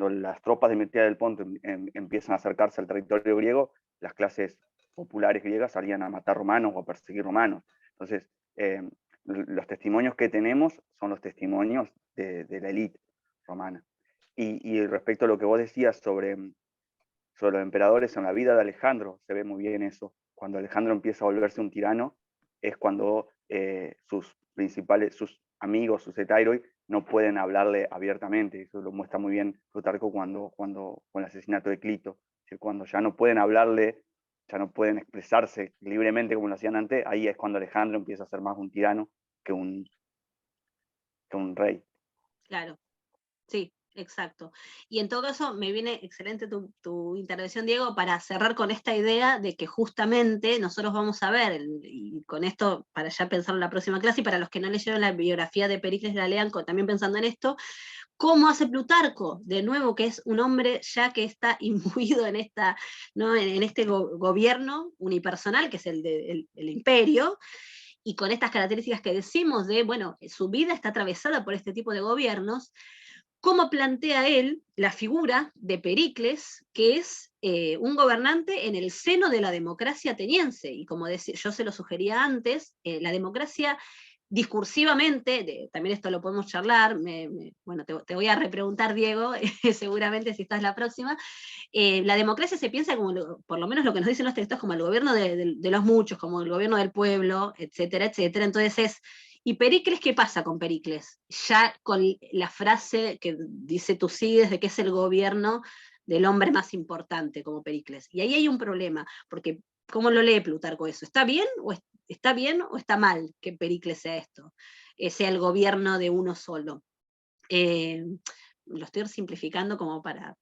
las tropas de Mirtíades del Ponto empiezan a acercarse al territorio griego, las clases populares griegas salían a matar romanos o a perseguir romanos. Entonces, los testimonios que tenemos son los testimonios de la élite romana. Y respecto a lo que vos decías sobre los emperadores, en la vida de Alejandro se ve muy bien eso. Cuando Alejandro empieza a volverse un tirano, es cuando sus amigos, sus hetairoi, no pueden hablarle abiertamente. Eso lo muestra muy bien Plutarco con el asesinato de Clito. Es decir, cuando ya no pueden hablarle, ya no pueden expresarse libremente como lo hacían antes, ahí es cuando Alejandro empieza a ser más un tirano que un rey. Claro, sí, exacto. Y en todo caso, me viene excelente tu intervención, Diego, para cerrar con esta idea de que justamente nosotros vamos a ver, y con esto, para ya pensar en la próxima clase, y para los que no leyeron la biografía de Pericles, la lean también pensando en esto, cómo hace Plutarco, de nuevo, que es un hombre ya que está imbuido en ¿no? en este gobierno unipersonal, que es el imperio, y con estas características que decimos de, bueno, su vida está atravesada por este tipo de gobiernos, cómo plantea él la figura de Pericles, que es un gobernante en el seno de la democracia ateniense, y como yo se lo sugería antes, la democracia discursivamente, también esto lo podemos charlar, bueno, te voy a repreguntar, Diego, seguramente si estás la próxima. La democracia se piensa como, por lo menos lo que nos dicen los textos, como el gobierno de los muchos, como el gobierno del pueblo, etcétera, etcétera. Entonces ¿y Pericles qué pasa con Pericles? Ya con la frase que dice Tucídides de que es el gobierno del hombre más importante como Pericles. Y ahí hay un problema, porque ¿cómo lo lee Plutarco eso? ¿Está bien o está mal que Pericles sea esto? Sea el gobierno de uno solo. Lo estoy simplificando como para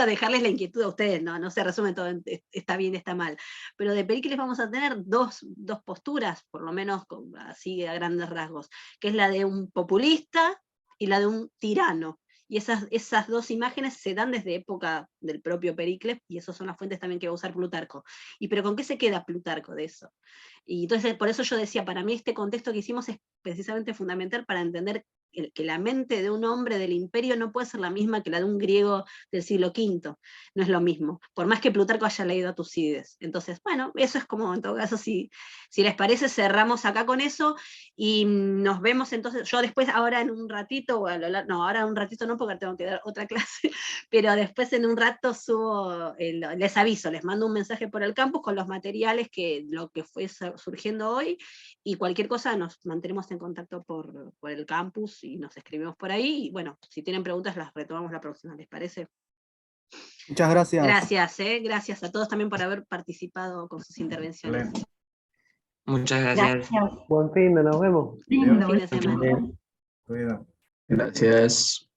dejarles la inquietud a ustedes, no se resume todo en está bien, está mal. Pero de Pericles vamos a tener dos posturas, por lo menos así a grandes rasgos, que es la de un populista y la de un tirano. Y esas dos imágenes se dan desde época del propio Pericles, y esas son las fuentes también que va a usar Plutarco. ¿Pero con qué se queda Plutarco de eso? Y entonces, por eso yo decía, para mí este contexto que hicimos es precisamente fundamental para entender que la mente de un hombre del imperio no puede ser la misma que la de un griego del siglo V, no es lo mismo, por más que Plutarco haya leído a Tucídides. Entonces, bueno, eso es como, en todo caso, si les parece, cerramos acá con eso, y nos vemos entonces, yo después, ahora en un ratito, ahora en un ratito no, porque tengo que dar otra clase, pero después en un rato subo, les aviso, les mando un mensaje por el campus con los materiales lo que fue surgiendo hoy, y cualquier cosa nos mantenemos en contacto por el campus, y nos escribimos por ahí, y bueno, si tienen preguntas las retomamos la próxima, ¿les parece? Muchas gracias. Gracias, gracias a todos también por haber participado con sus intervenciones. Muchas gracias. Buen fin de, nos vemos. Buen fin de semana. Cuidado. Gracias.